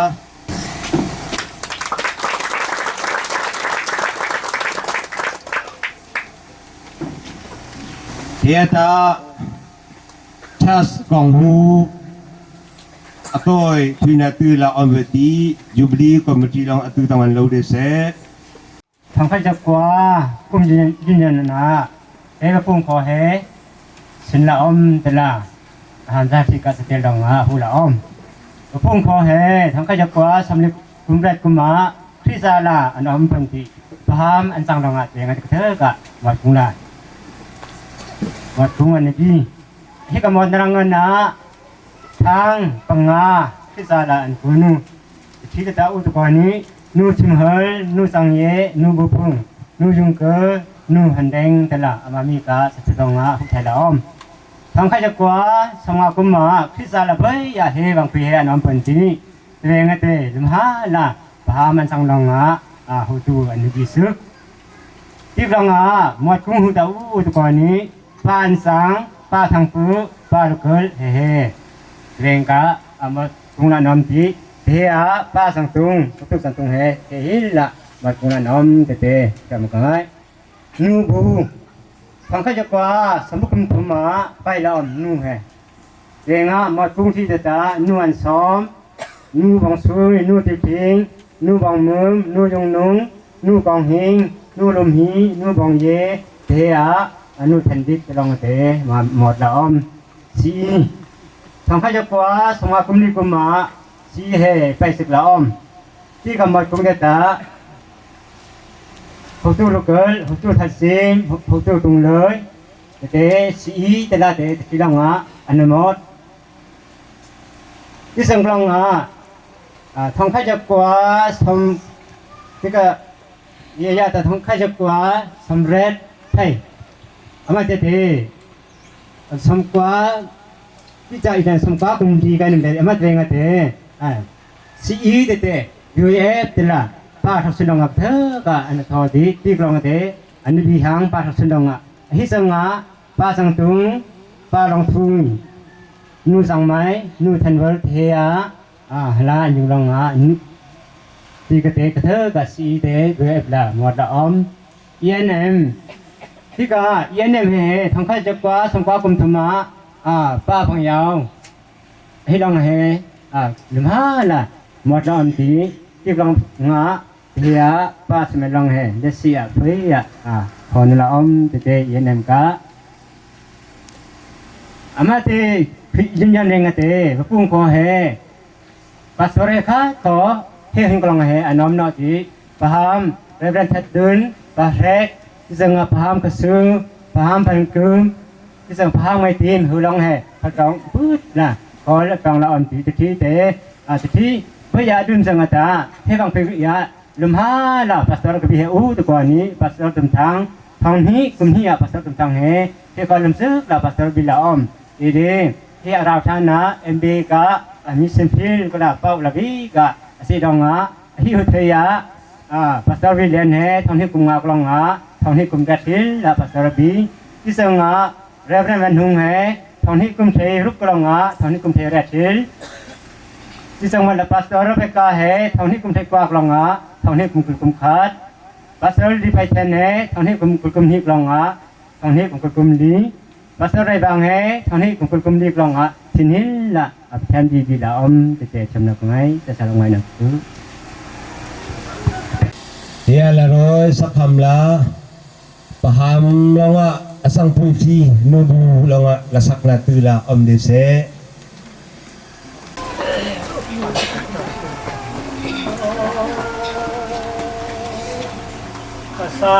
เฮียตาชัสกองหูอากอยทุยนาตือละออมเวตียูบลีคอมมิตี้ลองอตุตังวันโลเดเซทางข้าจะกว่ากุมยืนยันนะเอกปุ่งขอให้สินละอมแต่ละหันใจที่กัสเตลงหูละอมปุ่งขอให้ทางข้าจะกว่าสำเร็จกุมแรกกุมมาคริสาลาอันอมพันธีพามอันสังดงเองอันเถอะกะวัดกุงละวัดกุงอันนี้ให้กำมดนรังเงินนะทางปังงาคริสาลาอันกุนูที่จะเอาอุตกรนี้นูชิมเฮลนูสังเยนูบุพุงนูจุงเกนูหันแดงแต่ละอามามีกาสัตว์ตงาผู้ไทยละอมทางข้าจะกว่าสมากุมมาคริสาละเบยยาเฮบังปีเฮนอมเปินที่เรงเตลุมฮาละพามันสังดงาหูตูอันนี้ซึกที่ดงาหมดกุ้งหูตาอุตกรนี้ป้าอันสังป้าทางปื้อป้าลูกเกลเฮเรงกาอามากุ้งละนอมที่เฮียป้าสังตุงทุกสังตุงเฮฮิลละบัดกุนอมเตจำกันไว้นูบูฟังข้าจะกว่าสมุกุมธรรมะไปละอมนูเฮเรงะหมดกุ้งที่ตานูอันซ้อมนูบองซุยนูติพิงนูบองมืมนูยงนุงนูกองหิงนูลมหีนูบองเยเฮียนูแผ่นดินลองเตมาหมดละอมสีฟังข้าจะกว่าสมากุมนิกุมะสีเฮไปสึกละอมที่กำหนดกุมเดตาหูตู้ลูกเกิลหูตู้ทัดซิมหูตู้ตุงเลยเตสีแต่ละเตที่ลังอ่ะอันนั้นหมดที่สังกลังอ่ะทองข้าจะกว่าสมที่ก็เยียแต่ทองข้าจะกว่าสำเร็จใช่อามาเตสมกว่าที่จะอีกสมกว่ากุมดีกันเลยอามาเตงเตสีเตยูเอฟเตละป้าทักษณงกับเธอก็อันทอดีที่กลองเตอันนี้พิหังป้าทักษณงอ่ะฮิสังอ่ะป้าสังตุงป้าลองทุงนูสังไม้นูทันเวลเทียลาอยู่ลองอ่ะที่กเตกเธอก็สีเตยูเอฟละหมดละอมเอ็นเอ็มที่ก็เอ็นเอ็มเฮทางข้าจะกว่าสมกว่ากุมธรรมะป้าพังยาวให้ลองเฮลืมหาละหมดละอมที่กลองงาเฮียป้าสมัยลองเฮเดซี่เฟียพอนละอมเตเย็นเอ็มกะอามาเตยืนยันเองเตพุ่งขอเฮปัสสาวะค่ะขอเฮหิงกลองเฮอนอมนอจีพามเรเบนทัดดุนปะเรกที่สังพามกระสือพามพันกุมที่สังพามไม่ตีนหูลองเฮพัดกองปืดนะขอละกองละอมตีที่เตที่เพื่อยาดุนสังตาให้ฟังเพลงยาลุมหาละปัสสาวะกบีเฮอูตะกว่านี้ปัสสาวะตุ่มทางทางนี้กุมนี้ปัสสาวะตุ่มทางเฮให้ก่อนลุมซึกละปัสสาวะบิลาอมอีเดให้อาราชานะเอ็มบีกะมิเซนฟิลก็ละเป้าละบีกะสีดองะฮิอุทยาปัสสาวะบิเลนเฮทางนี้กุมงากลองะทางนี้กุมกัดทิลละปัสสาวะบีที่สังะเรเบรนหุงเฮทางนี้กุมเทรุกกลองะทางนี้กุมเทเรทิลที่สังวันละปัสสาวะเปกาเฮทางนี้กุมเทกวากลองะทางนี้กุมขาดปัสสาวะดีไปเทนเฮทางนี้กุมฮีกลองะทางนี้กุมดีปัสสาวะบางเฮทางนี้กุมดีกลองะทีนี้ละแทนดีละอมเตจำนักไงจะสารไงนักเฮียละร้อยสักคำละปะหามลองอ่ะสังพูชีนูบูลองอ่ะละสักนาตือละอมเดเซภาษา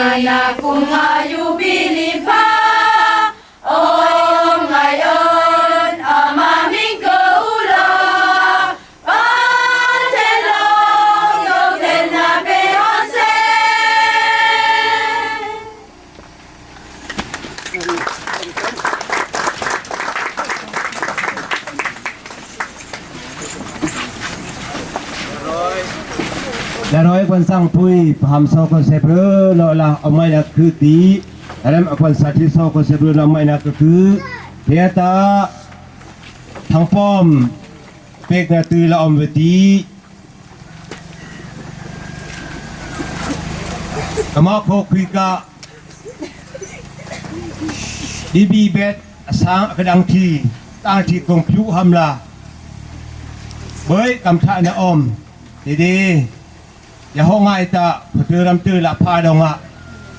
na kungayu bilipa Om ngayon amaming kaula Patelong yoten na Beyonceและร้อยคนสร้างปุยพามโซคนเซเบรลอละเอาไม่นักคือตีแล้วคนสัตย์โซคนเซเบรลไม่นักก็คือเพียตาทางป้อมเป็กนาตือละอมเวทีกะมาโคคุยกะดีบีเบ็ดสร้างกระดังทีตั้งที่กงผิวหำละเบยกำชะนะอมดีอย่าห้องง่ายตาผู้ตื่นรำตื่นละพาดงะ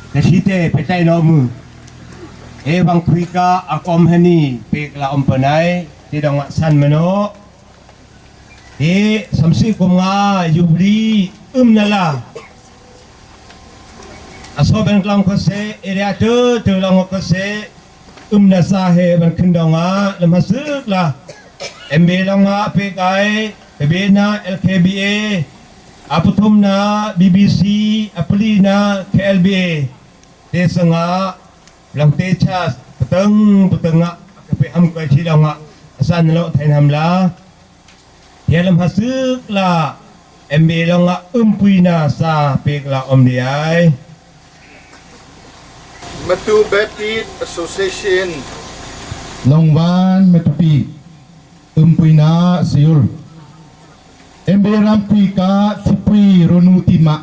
แต่ชีเตไปใจนอมือบังคุยกะอากอมเฮนี่เปกละอมปนัยที่ดงะสันมโนสมศรีกุมงาอยู่ดีนั่นละอาสเป็นกลางก็เสเอเรียเตอลองก็เสนาซาเฮบันขึ้นดงะละมาซึกละเบลงะเปกไอเบนาLKBA Aputumna BBC Apulina KLBA Desanga Lang Techas Petanga Kape Am Kai Chidanga Asan Lo Thain Hamla Yalam Hasuk La MB Longa Umpuina Sa Pekla Omdiai Matu Baptist Association Longwan Matupi Umpuina Siul Emberam Pika Tipui Ronutima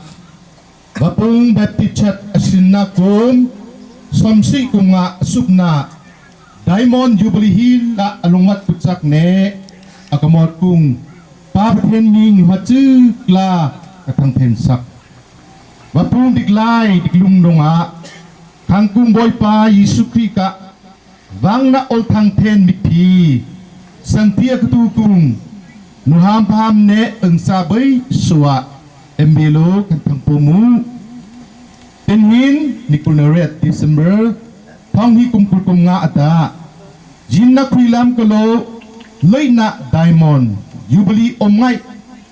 Bapung Baptichat Asinakum Somsi Kunga Sukna Diamond Jubilee Hill La Alungat Putsak Ne Akamot Kung Papaten Ming Hatu La Katang Pensak Bapung Diklai Diklung Donga Kangkung Boy Pa Yisukrika Wangna Ol Tang Ten Mipi Santia Ketukung Nuham paham ne engsabai suwa embelo kantang pomu tenhin nikulnaret December thong hi kumkul kumnga ata jinna khuilam kalo leina diamond jubilee omngai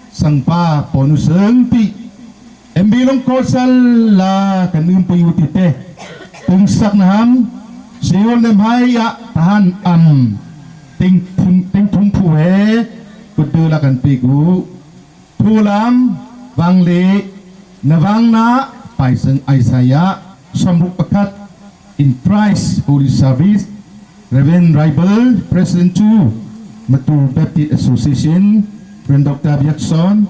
sangpa ponuseng ti embelong kosal la kanum puyutite tungsak naham seol nemhai ya tahan ting thung phuhe Kudulakan pigu Tulam Wangli Nawangna Paisang Aisaya Sambuk Pakat In Christ Holy Service Reverend Ribel President 2 Matu Baptist Association Reverend Dr. Jackson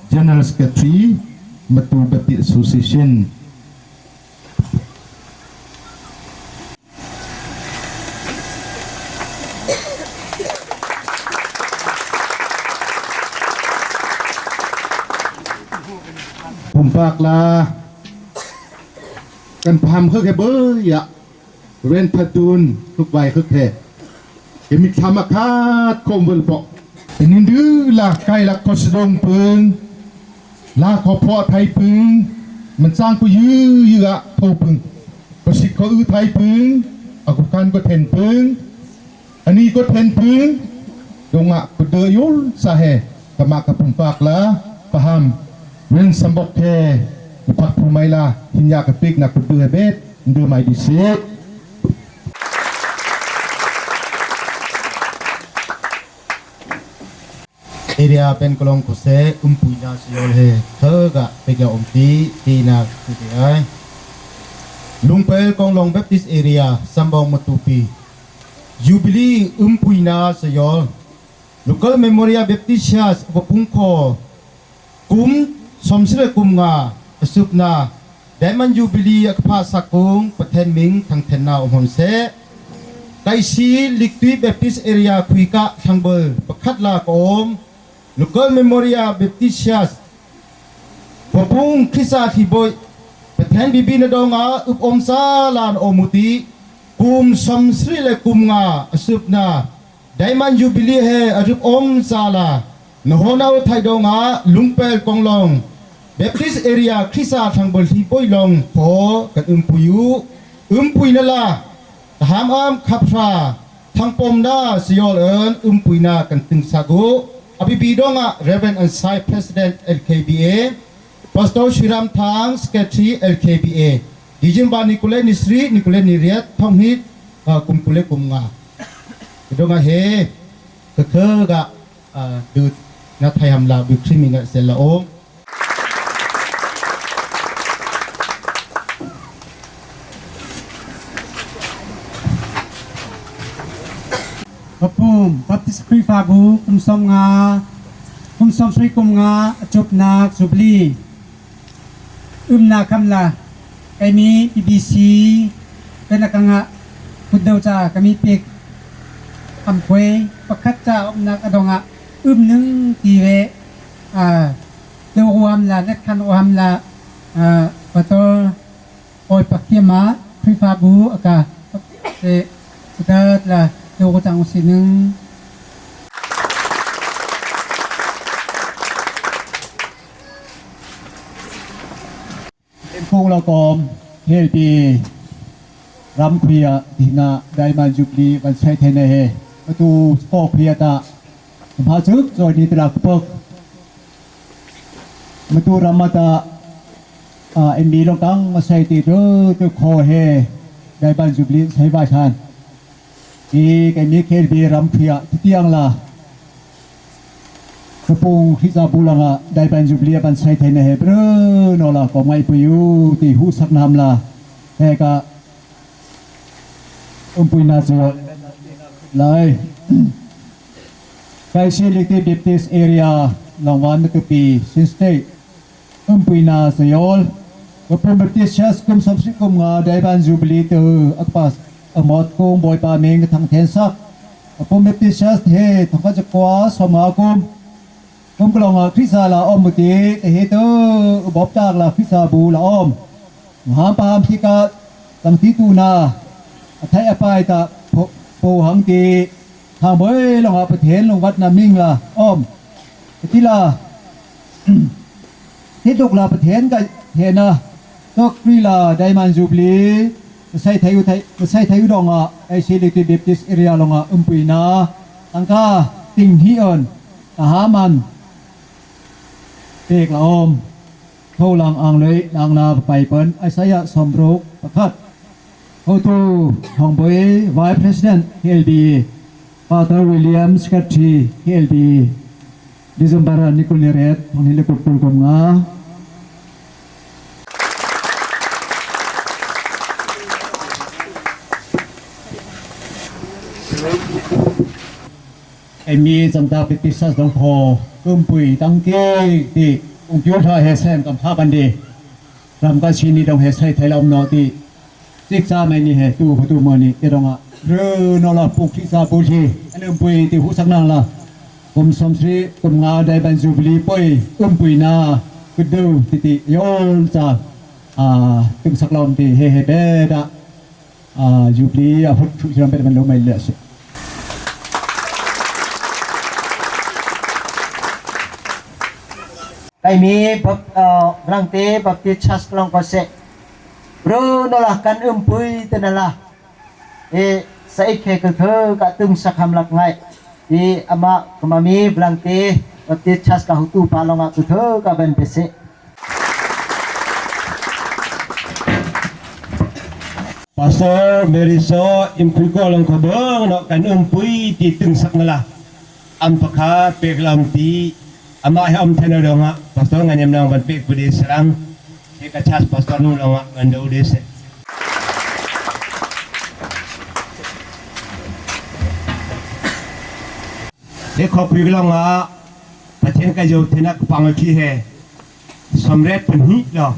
General Secretary Matu Baptist Association Pumpakla kan paham khek he ber ya ren patun luk bai khek he kemi thamakat komvel po inin du la kai la kosdong pung la kho pho thai pung man sang ku yu ga tho pung pasik ko u thai pung aku kan ko ten pung ani ko ten pung donga ku de yul sa he kama ka pumpakla paham Ren sambok ke upak pumaila hinya kepik nak kudu hebet ndu mai disik area pen kolong kose umpuina siol he thega pega omti tina kudiai lungpel konglong Baptist area sambong matupi jubilee umpuina siol local memorial Baptist church wapungko kum Somsire kumnga asupna Diamond Jubilee akpa sakung paten ming thang thenna omhonse kaisi Liktui Baptist area khuika thangbel pakhatla kom local memorial Baptist church popung khisa thiboi paten bibina donga upom salan omuti kum somsire kumnga asupna Diamond Jubilee he arup om sala nohonau thaidonga lungpel konglong Baptist area คริสาทางบนที่ป่วยลงพอกันปุยุปุยนั่นล่ะหามอ้ามขับชาทางปมดาสยอลปุยนากันตึงสากุอภิปีดงะ Reverend and Site President LKBA Pastor Shiram Thang Secretary LKBA ดิจินบานิโคเลนิสรีนิโคเลนิเรียตท่องฮิตกุมกุเลกุมงาดงะเฮเคกะดูนาไทยฮัมลาบิคริมิงะเซลาโอพระภูมิบัพติสครีฟาบูคุมสมงาคุมสมสริกุมงาจบนาสุบลีนาคำละไอมี BBC เป็นนักงะพุทธเจ้าก็มีเปกคำควยประคัตเจ้านักอดงะนึงตีเวเดวความละนักขันความละปะตอโอยปักเกียมาครีฟาบูอากาเสสุดาละเดี๋ยวก็จะเอาสินึงพงเรากอมเฮปีรำเคลียทีนาได้มาจุบลีวันใช้เทนเฮประตูโอเคลียตาพาซึกโดยนิตรักปกประตูรำมาตาเอ็มบีลงกังมาใช้ตีเรือตัวโคเฮได้มาจุบลีใช้บาชันอีกมีเคบีรำเคลียที่เตียงละกระปุงที่จะบูลังะได้บรรจุเลียบันใช้เทนเฮเบรนอละก็ไม่ไปอยู่ที่หูสักน้ำละแต่ก็ปุยนาจวดเลยใกล้เชลิติบิปติสเอเรียลองวันตุปีสินสเตปุยนาสยอลกระปุงบิปติสเชสกุมสมศิกุมงาได้บรรจุเลียตัวอักปัสอมอดกุมบอยปาเมงทั้งเทนซักกระปุงบิปติสเชสเฮทั้งก็จะกว่าสมากุมผมกลองคริสาลาอมมุติเฮโตบอบจากลาคริสาบูลาอมหามปามพิกาตังทิตูนาไทยอภัยตาโปหังตีทางเบยลงประเทศลงวัดนามิงลาอมที่ลาที่ตุกลาประเทศก็เห็นนะตกรีลาไดมันจูบลีใส่ไทยอุดงไอซีลิติบิปติสเอเรียลงปุยนาตังกาติงฮิออนหามันเอกละอมเท่าลังอังเลยนางนาไปเปิ้นไอสายะสมรุกประคัดเขาตูฮองบอยไวส์เพรสิดเนนต์เฮลบีฟาเธอร์วิลเลียมสกัตทีเฮลบีดิซัมบารานิโคลเนเรตทางนี้เลยปุกกงาไอมีจังตาปิติสัสดงพอกุมปุยตั้งเกติองค์ยุทธาเฮเซมกับภาพันดีรำกาชินีดงเฮเซไทยลำนอติซิกซาไม่นี่เฮตูประตูมันนี่เอดงะเรื่องนอลาปุกที่ซาปุชีอันนี้ปุยที่หูสักนางละกุมสมศรีกุมงาได้บรรจุบลีปุยกุมปุยนากุดดูติโยนจากตึงสักลำที่เฮเบดะจุบลีพุทธชิรเป็นมันลงไม่เลือดไอมีรังเตบัพติชัสลองก็เสบรูนละกันปุยเตนละใส่เคกเธอกะตึงสักคำหลักไงที่อามาขมามีรังเตบัพติชัสกะหุตุพาลงะเธอกะเป็นเปเสPastor Meriso impugo lang ko bang no kan umpuy ti tung sak nala am pakha peklam ti ama ham thena donga pastor nganyam nang ban pek pudi serang ke kachas pastor nu longa ngando dese de khop pi longa pachen ka jo thena pang ki he samret pen hi lo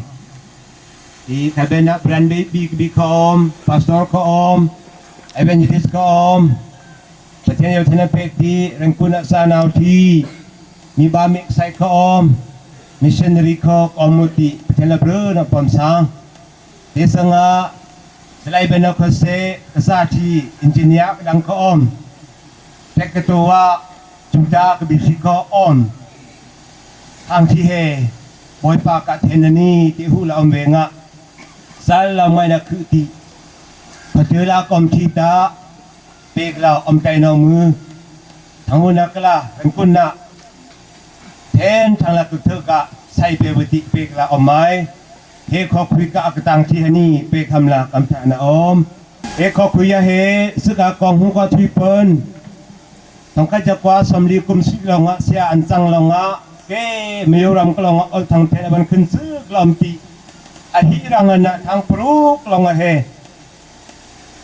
di tabena brand bi kom pastor ko om evangelist ko om pachen yo thena pek di rangkuna sanau thiมีบามิกไซคอมมิชชันนารีคออมุติเทลเบรนปอมซังเดซังาสไลเบนคเซกษาทีอินจิเนียร์ดังคอมเทคตัวจุดากบิซิคออมทางที่เฮบ บอยปากะเทนนี่ที่หูละอมเวงะสัลละไม่นะคือติพเจลากอมทีตาเปกลาอมใจนอมือทั้งมุนักละเป็นกุนนะแทนทางละกุเถกะใส่เปวติเปกลาอมไม้เฮขอคุยกะอักตังที่นี่เปกคำละกำทานะอมเฮขอคุยเฮสึกากองหูก็ทุยเปิ้นต้องการจะกว่าสมลีกุมสิลงะเสียอันจังลงะเกมีรำกลงะอลทางเทนบันขึ้นซึกลำตีอหิรังนะทางปรุกลงะเฮ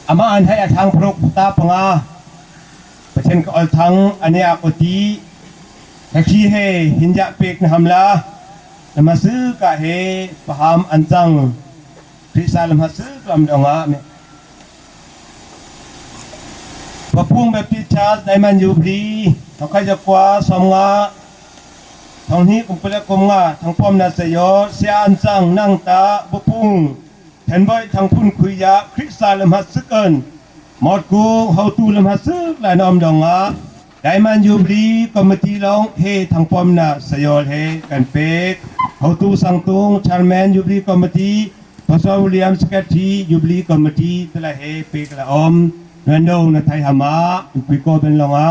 อามาอันให้ทางปรุกตาปงาประเทศก็อลทางอันนี้อากตีแค่ขี้เฮหินยะเปกนะฮัมลาแล้วมาซื้อกะเฮปะหามอันจังพิซาลมาซื้อกลำดงะเมพอพุ่งแบบพิชาได้มันอยู่ดีต้องใครจะกว่าสมงาทางนี้กุมเปลกุมงาทางป้อมนาเสยเสียอันจังนั่งตาบุพุ่งเห็นบ่อยทางพุ่นคุยยะคริสซาลมาซึกเอินหมดกูเฮาตูลมาซึกและนอมดงะได้มันอยู่ดีก็มาตีลองเฮทางป้อมนาเสยเฮกันเปกเฮาตูสังตุงชาร์แมนอยู่ดีก็มาตีพอซอวิลเลียมสแกตทีอยู่ดีก็มาตีตะละเฮเปกละอมนันโดนะไทยหามาปุยโกเป็นลงอ่ะ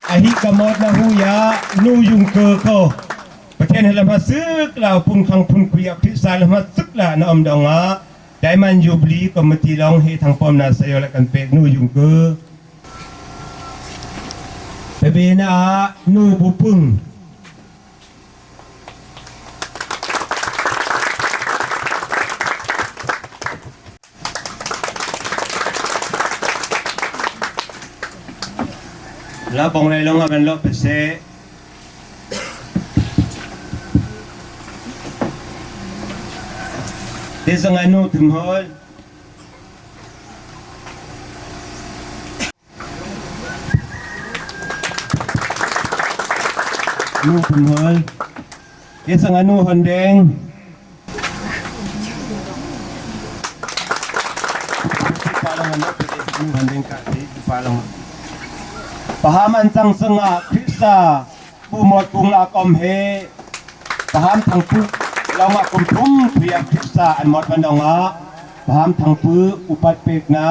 ไอฮิกะมอดนะฮูยานูยุงเกอโกประเทศให้ละมาซึกลาวพุ่นคังพุ่นคุยอภิสารละมาซึกละนะอมดองอ่ะได้มันยูบลีก็มาตีลองให้ทางป้อมนาเสยและกันเป็กนูยุงเกอไปเบนะนูบุปึงแล้วบองไรลงกันลบไปเสเดี๋ยวสังนูถึงหอลนูถึงหอลเดี๋ยวสังนูหันแดงปาลังนับไปนูหันแดงกันที่ปาลังปหามันจังสงะคริสตาปูหมดกุงอากอมเฮปหามทางปุเรามากุมทุ่มเพียงคริสตาอันหมดมันดองะปหามทางปือุปัตเปกนะ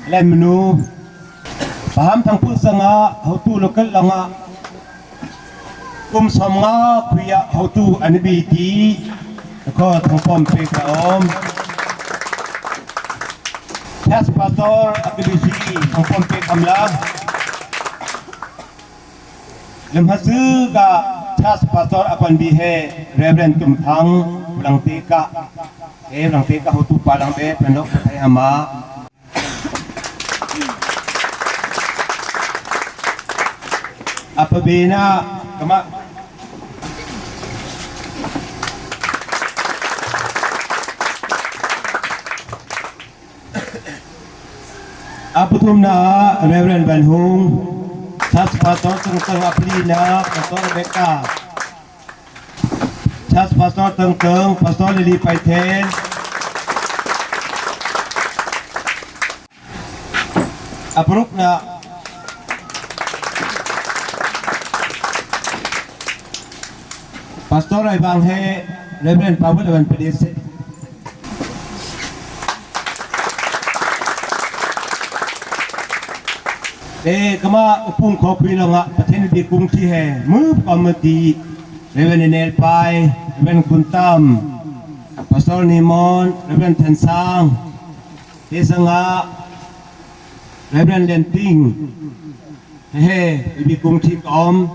เล่นมนูปหามทางปืสงะเฮาตูลกลงะกุมสมงะเพียเฮาตูอันบีตีแล้วก็ทางป้อมเปกละอมแทสปาตอร์อักบิซีทางป้อมเปกคำลาLemhasu ka chas pastor apan bihe Reverend Tumthang ulang teka hutu palang be pendok patay hama apabina kama aputum na Reverend Van Hung Chas pastor tengteng aplina pastor Rebecca Chas pastor tengteng pastor Lili Paiten Apruk na Pastor Ibang He Reverend Paul Evan Pedese kama upung ko pilanga paten di kung ki he mu pamati Reverend Nel Pai Reverend Kuntam Pastor Nimon Reverend Tensang Tesanga Reverend Lenting he ibi kung ki om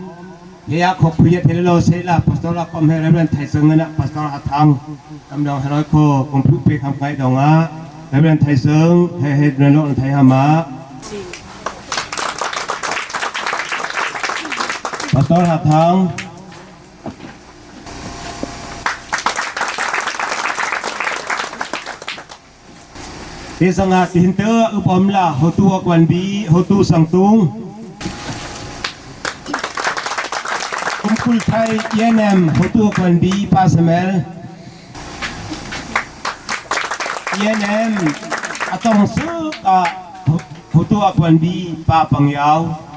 he ya ko kuya telelo sela Pastor kom he Reverend Thaiseng na Pastor Hathang kamdong haroi ko kung pu pe kham kai donga Reverend Thaiseng he Reverend Thai Hama Pastor Hathang Tisanga tinte upamla hotu akwanbi hotu sangtung Kumpul Thai yenem hotu akwanbi pasamel yenem atong su hotu akwanbi pa pangyao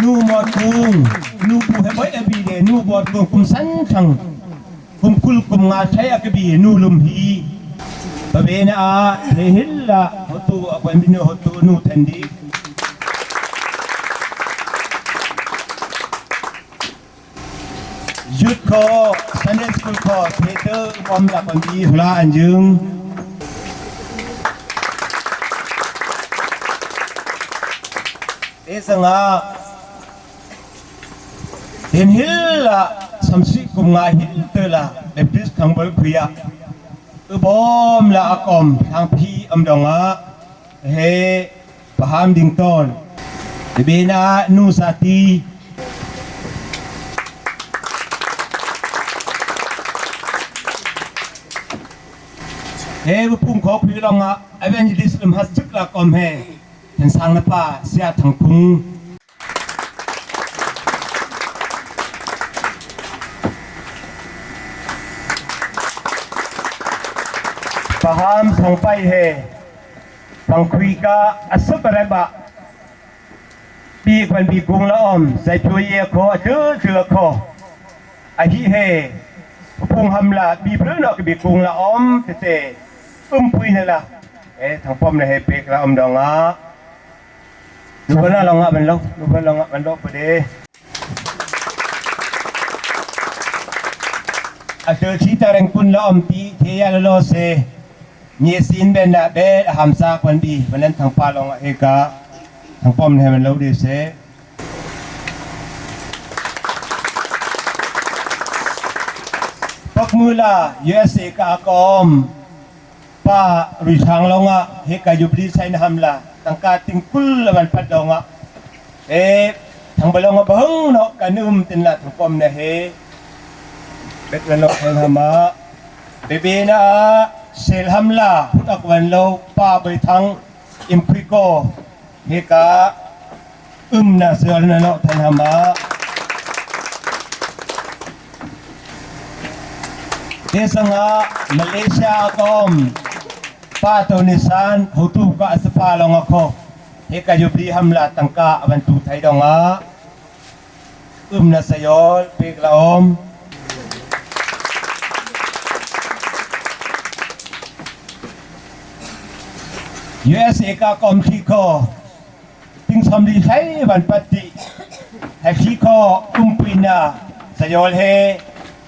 nu mot kung nu bu he boy abi de nu bot kung kum san chang kum kul kum nga thai akabi nu lum hi babena a he hilla hotu apan binu hotu nu thandiยุดคอซันเดย์สคูลคอเทเตอร์ความหลักความดีหลาอันยึงเอสังอาเห็นฮิลละสัมสิกุมงาฮิลเตละเล็บดิสขังบอลพยาบอมละอากอมทางพีอัมดองอาเฮปะฮามดิงตอนเบนานูสาตีเฮ้บุพุ่งขอพี่ลองอ่ะไอเวนจิลิสลมฮัสจุกละกอมเฮเป็นสังนปาเสียทั้งคุงปะฮามทองไปเฮทองคุยกาอัศบระบะปีกวันปีกุงละอมใส่ช่วยเยโคเจือโคไอฮิเฮพุ่งหำละบีพรื้นออกบีกุงละอมเตปุ้ยนี่ล่ะทางป้อมในเฮเปกละอมดองอ่ะดูเพิ่นลองอ่ะมันลงดูเพิ่นลองอ่ะมันลงพอดีอะเจอชีตาแรงกุนละอมตีเทียละโลเซเนียซินเบนดาเบหามซาควันบีวันนั้นทางป้าลองอ่ะเอกะทางป้อมให้มันลงดีเซปักมือละUSA กากอมป้ารุยทางลงอ่ะเฮกายุบดีไซน์ทำละตั้งการติงคุลละมันปัดลงอ่ะทางไปลงอ่ะบังเนาะกันนุ่มตินละทางป้อมเนี่ยเฮเบ็ดละเนาะทางทำมาเบบีนะเซลทำละพุทธกวันโลป้าไปทางอิมพิโกเฮกานะเสือละเนาะทางทำมาเดสังอามาเลเซียกอมป้าตนิสานหูตูกะสปาลงอ่ะโคเฮกายุบดีฮัมลาตังกะอวันตูไทยดองอ่ะนะสยอลเปกละอมUSA กะกอมที่โคติงสมดีไทยวันปฏิแฮกที่โคปีนาสยอลเฮ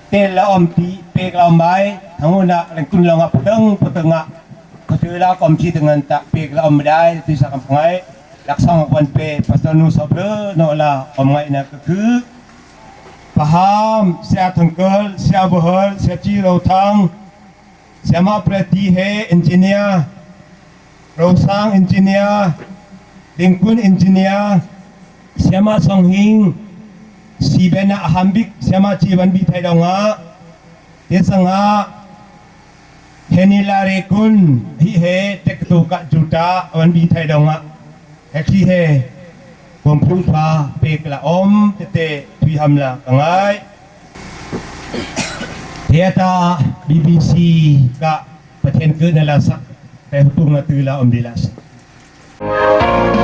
เตลละอมตีเปกละอมไม้ทั้งหมดนะแรงกุนลงอ่ะปตึงอ่ะก็ถือละกอมที่ถึงเงินตะเปกละอมไม่ได้ที่สักคำไงหลักสองวันเปปัสนุสอบเลือนอละอมไงนะก็คือปะฮามเสียทั้งเกิลเสียบุหรี่เสียจีเราทั้งเสียมาประตีเฮอินจิเนียร์เราสร้างอินจิเนียร์ดิงกุนอินจิเนียร์เสียมาสองหิงสีเบนะฮัมบิกเสียมาจีวันบีไทยดองอ่ะเดสังอาเฮนิลาเรกุนฮิเฮเทคตุกะจุตาวันบีไทยดองอ่ะเฮคีเฮผมพูดว่าเปกละอมเตทุยฮัมละกังไงเทียตา BBC กะประเทศเกินนั่นละสักแต่ตุงละตือละอมดีละLong, long,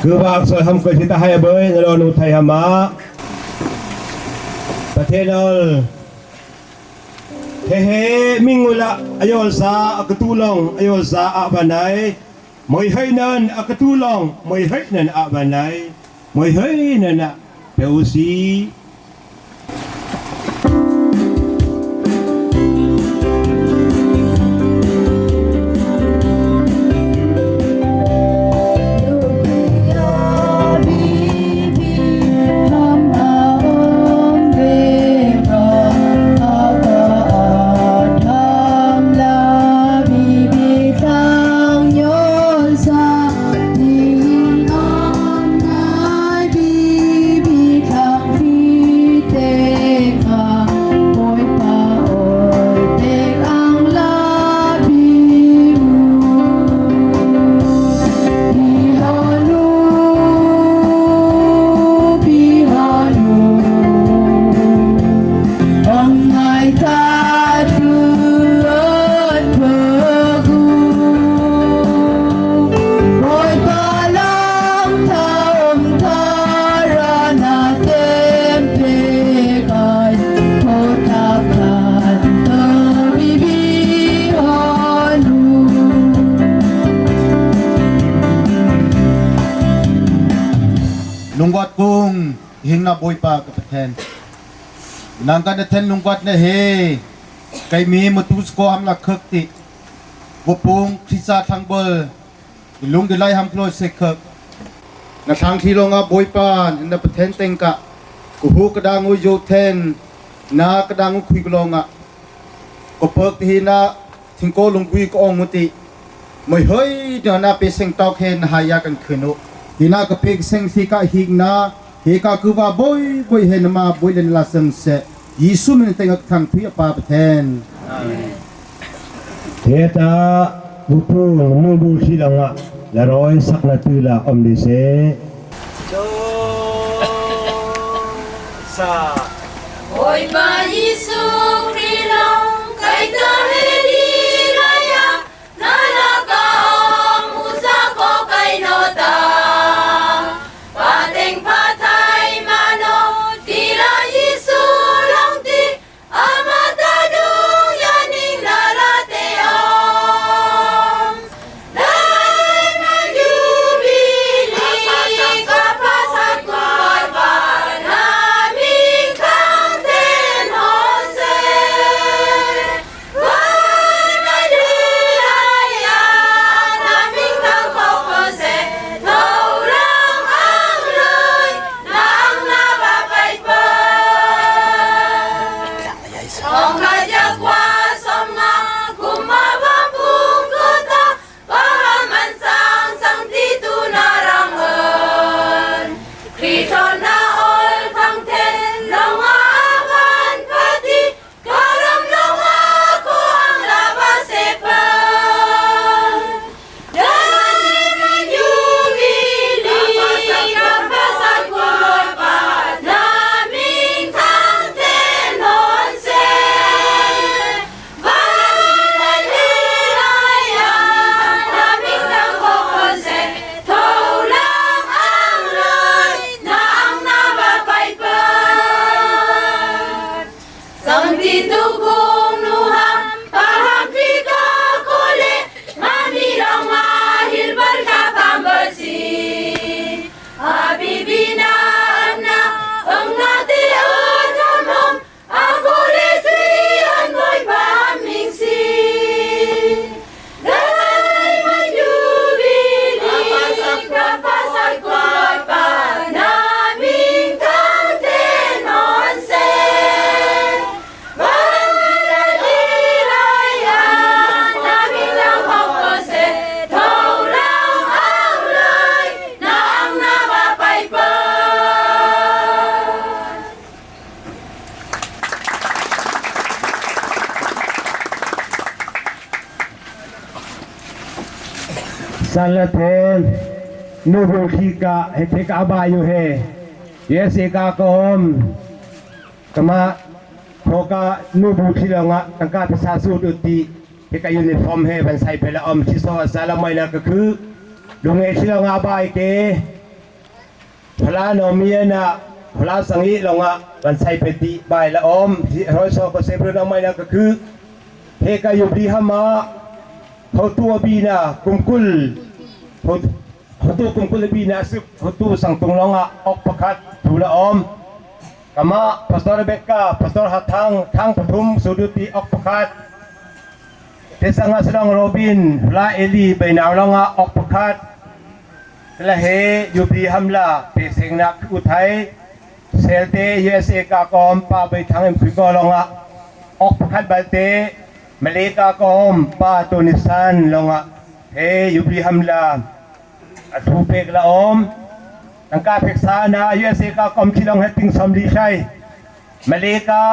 คือว่าสวยทำกสิตาให้เบยนรนุไทยหมาประเทศเราเฮ้มิงุละอายอสาอักตูลองอายอสาอาบันไนมวยให้นันอักตูลองมวยให้นันอาบันไนมวยให้นันอะเปอุซี ลุงวัดกุงหิงนาบอยปากกับแทนนางกันแทนลุงวัดเนี่ยเฮไกมีมาตุสโกฮัมลักคึกติบปุงคริสาทางเบอร์ลุงกิไลฮัมโคลเซคึกนาทางที่ลงอาบอยปานนาประเทนเต็งกะกูฮูกระดังอุโยเทนนากระดังอุคุยกลงอ่ะก็เพิกที่นาทิ้งโกลุงกุยก็องมุติไม่เฮ้ยเดี๋ยวนาไปเซ็งตอกเฮนหายากันคืนโนที่น่าก็เป็นเส้นที่ก็หิงนะเฮก็คือว่าบ่อยเห็นมาบ่อยเล่นละเส้นเสยิสุมันเต็งทางพิปาประเทนเทตาบุปผานูบูชิลังะละร้อยสักนาทีละอมดิเซโจซาโอยบายิสุคริลองไกตาเฮดีรายานาลากามุซาโกไกโนตาสันละเทนนูบูคีกะเฮเทกอาบาอยู่เฮเยสิกากอมกมาโคกะนูบูคีลงะตังกาพิซาสูดุติเฮกะยูนิฟอร์มเฮบันไซเพละอมชิโซซาละไมนะก็คือลุงเอชิลงอาบายเก พลาโนเมียนะพลาสังอีลงอ่ะวันใส่ไปติบายละอมร้อยสองก็เซพระนามัยนะก็คือเฮกายุบดีหามาเขาตัวบีนะกุมกุลเขาตัวกุมกุลบีนะซึบเขาตัวสังตรงลงอ่ะออกประคัดถูละอมกามาพาสตอร์เบกาพาสตอร์หัดทางปฐุมสุดุติออกประคัดเทสังอาสดองโรบินลาเอลีไปนาวลงอ่ะออกประคัดและเฮยุบดีฮัมลาเปเซงนักอุทัยเซลเต USA กากอมปาไปทางเอ็มฟิโกลงอ่ะออกประคัดบัลเตมาเลกากอมปาตุนิสันลงอ่ะเฮยุบดีฮัมลาทูเปกละอมตั้งกาเพ็กษานะ USA กากอมที่ลงให้ติงสมดีใช่มาเลกา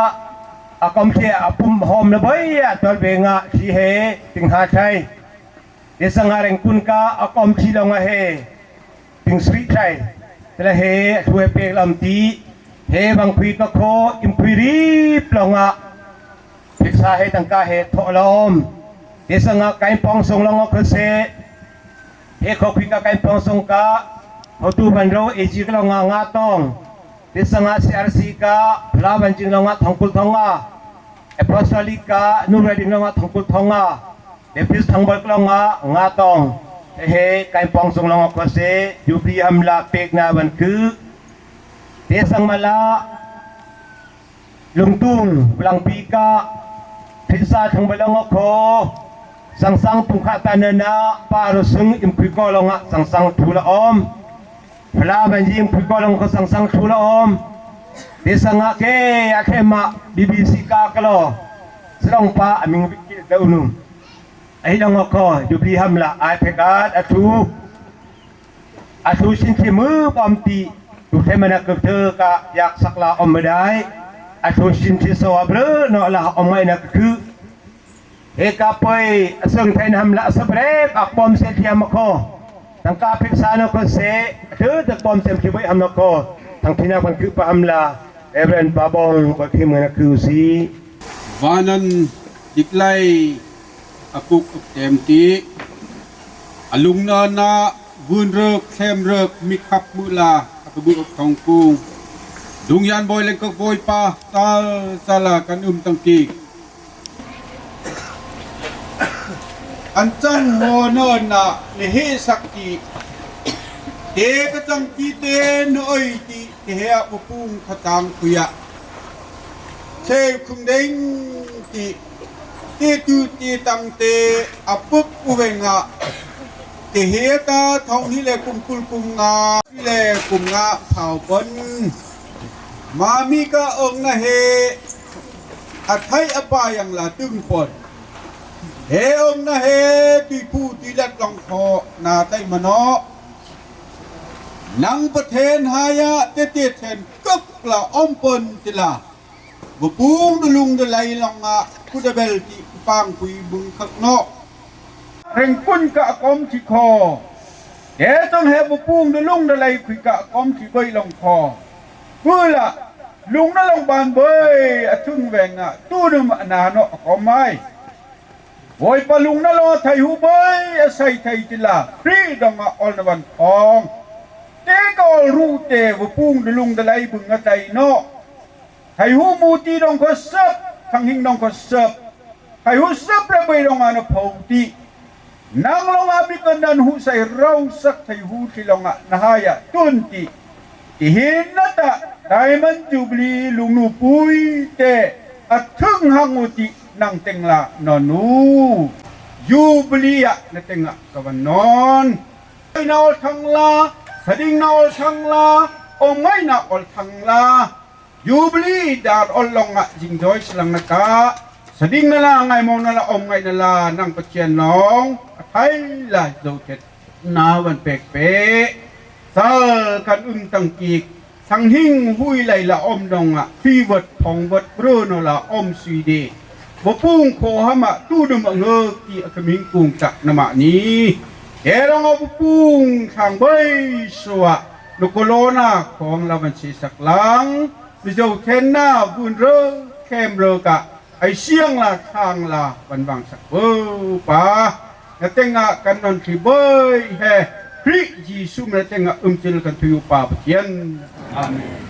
อากอมเชียปุ่มหอมนะเบยตัวเบงอ่ะที่เฮติงหาใช่เดสังหาเรงกุนกาอากอมที่ลงอ่ะเฮติงสรีใช่แต่เฮทูเปกลำตีเฮบางคุยก็โคอิมคุยรีบลงอ่ะเพ็กษาเฮตั้งกาเฮทอลอมเดสังหาไก่ปองทรงลงอ่ะคือเซเฮขคุยกับไก่ปองทรงกาเขาตูบันเราเอจิกลงงาตองเดสังหาเซอาร์ซีกาพลาบันจิงลงทองกุลทองาเอพอสตอลิกานูเรดิงลงทองกุลทองาเดพิสทองบัลกลงงาตองเฮไก่ปองทรงลงก็เซยูบรีฮัมลาเปกนาบันคือเดสังมาลาลุงตุงพลังปีกาพิซาทองบัลงโคสังปุขะตานนาปารุสึงอิมคุยกอลงสังทุละอมพลาบันยิมคุยกอลงก็สังทุละอมเดสังเกอะเคมาบีบีซีกากะโลสรองปาอมิงบิกิดะอุนุไอ้ลงก็ยูบรีฮัมละไอเพกาดอะทูชินที่มือปอมตีดูเทมันกเธอกะอยากสักลาอมไม่ได้อะทูชินที่สวาเบรเนาะละอมไม่นักคือเอกาไปซึ่งไทยนำละสเปรย์อักบอมเสียที่มโคตั้งกาพิกษานก็เสเธอตะบอมเสียที่ไว้ทำนโคทั้งที่นักมันคือปะฮัมละเอเวนปะบองก็ที่มันคือสีวานันอีกไลอากุกเต็มตีอลุงนานาบุญเริกเข้มเริกมีขับมุลาอักบุกทองกุงดุงยันบอยเล็กก็บอยปาซาลากันตังกีอันจังโมเนนะนิเฮสักกีเด็กจังกีเตนโอยตีเฮียอุปุงขตังคุยะเชคุมเด้งตีตูตีตังเตอปุกอุเวงะเฮียตาทองฮิเลกุมกุลกุมงาฮิเลกุมงาเผาปนมามีกะองนะเฮอัดให้อบายังละตึงปนเฮองนะเฮตุยผู้ตุยลัดลองคอนาไตมโนนังประเทศหายะเตเตเทนกักละอมปนติลาบปูงดลุงดไลลองอะคุดเบลติปางคุยบึงขักนอกเร่งกุนกะกอมทิคอเฮต้องเฮบปูงดลุงดไลคุยกะกอมทิใบลองคอเพื่อละลุงนั่นลงบานเบยอะทึงแวงอะตู้นึมนาเนาะก็ไม่โอยปลุงนั่นรอไทยหูเบยใส่ไทยจิลาพรีดองอลนวันทองเจ้ก็รู้เตวปุงดลุงดไลบึงกะไตเนาะไทยหูมูตีดองก็ซับทั้งหิงดองก็ซับไทยหูซับระเบยดองอันเผาตีนางลงอาบิกันดันหูใส่เราสักไทยหูที่ลงอะนะฮะยะตุนตีที่เห็นนั่นตะไทยมันจูบลีลุงนูปุยเตอะทึงหังอุตินางเต็งละนอนูยูบลีอะนเต็งอะกับนอนไอ้นอลทังลาสดิ้งนอลทังลาโอไม่นาอลทังลายูบลีดาร์อลลงอะจิงจอยสลังนักะสดิ้งนั่นละไงมองนั่นละอมไงนั่นละนางปะเชียนน้องไทยละโจเกตนาวันเปกเปซากันตังกีกสังหิงหุยไหลละอมดงอะฟีวัดพองวัดเรือนละอมสีเดบปุงโคหามะตู้ดมเงอกีอคมิงกุงจักนมะนี้เอรองบปุงทางใบสวะนกโลนาของลาวันชีสักลังมิโจเทนนาบุญเรเข้มเรกะไอเสียงละทางละวันบางสักปาเต็งะกันนนที่เบยเฮ Kri Yesu mena tenga umtil kan tuyu pa patien. Amen.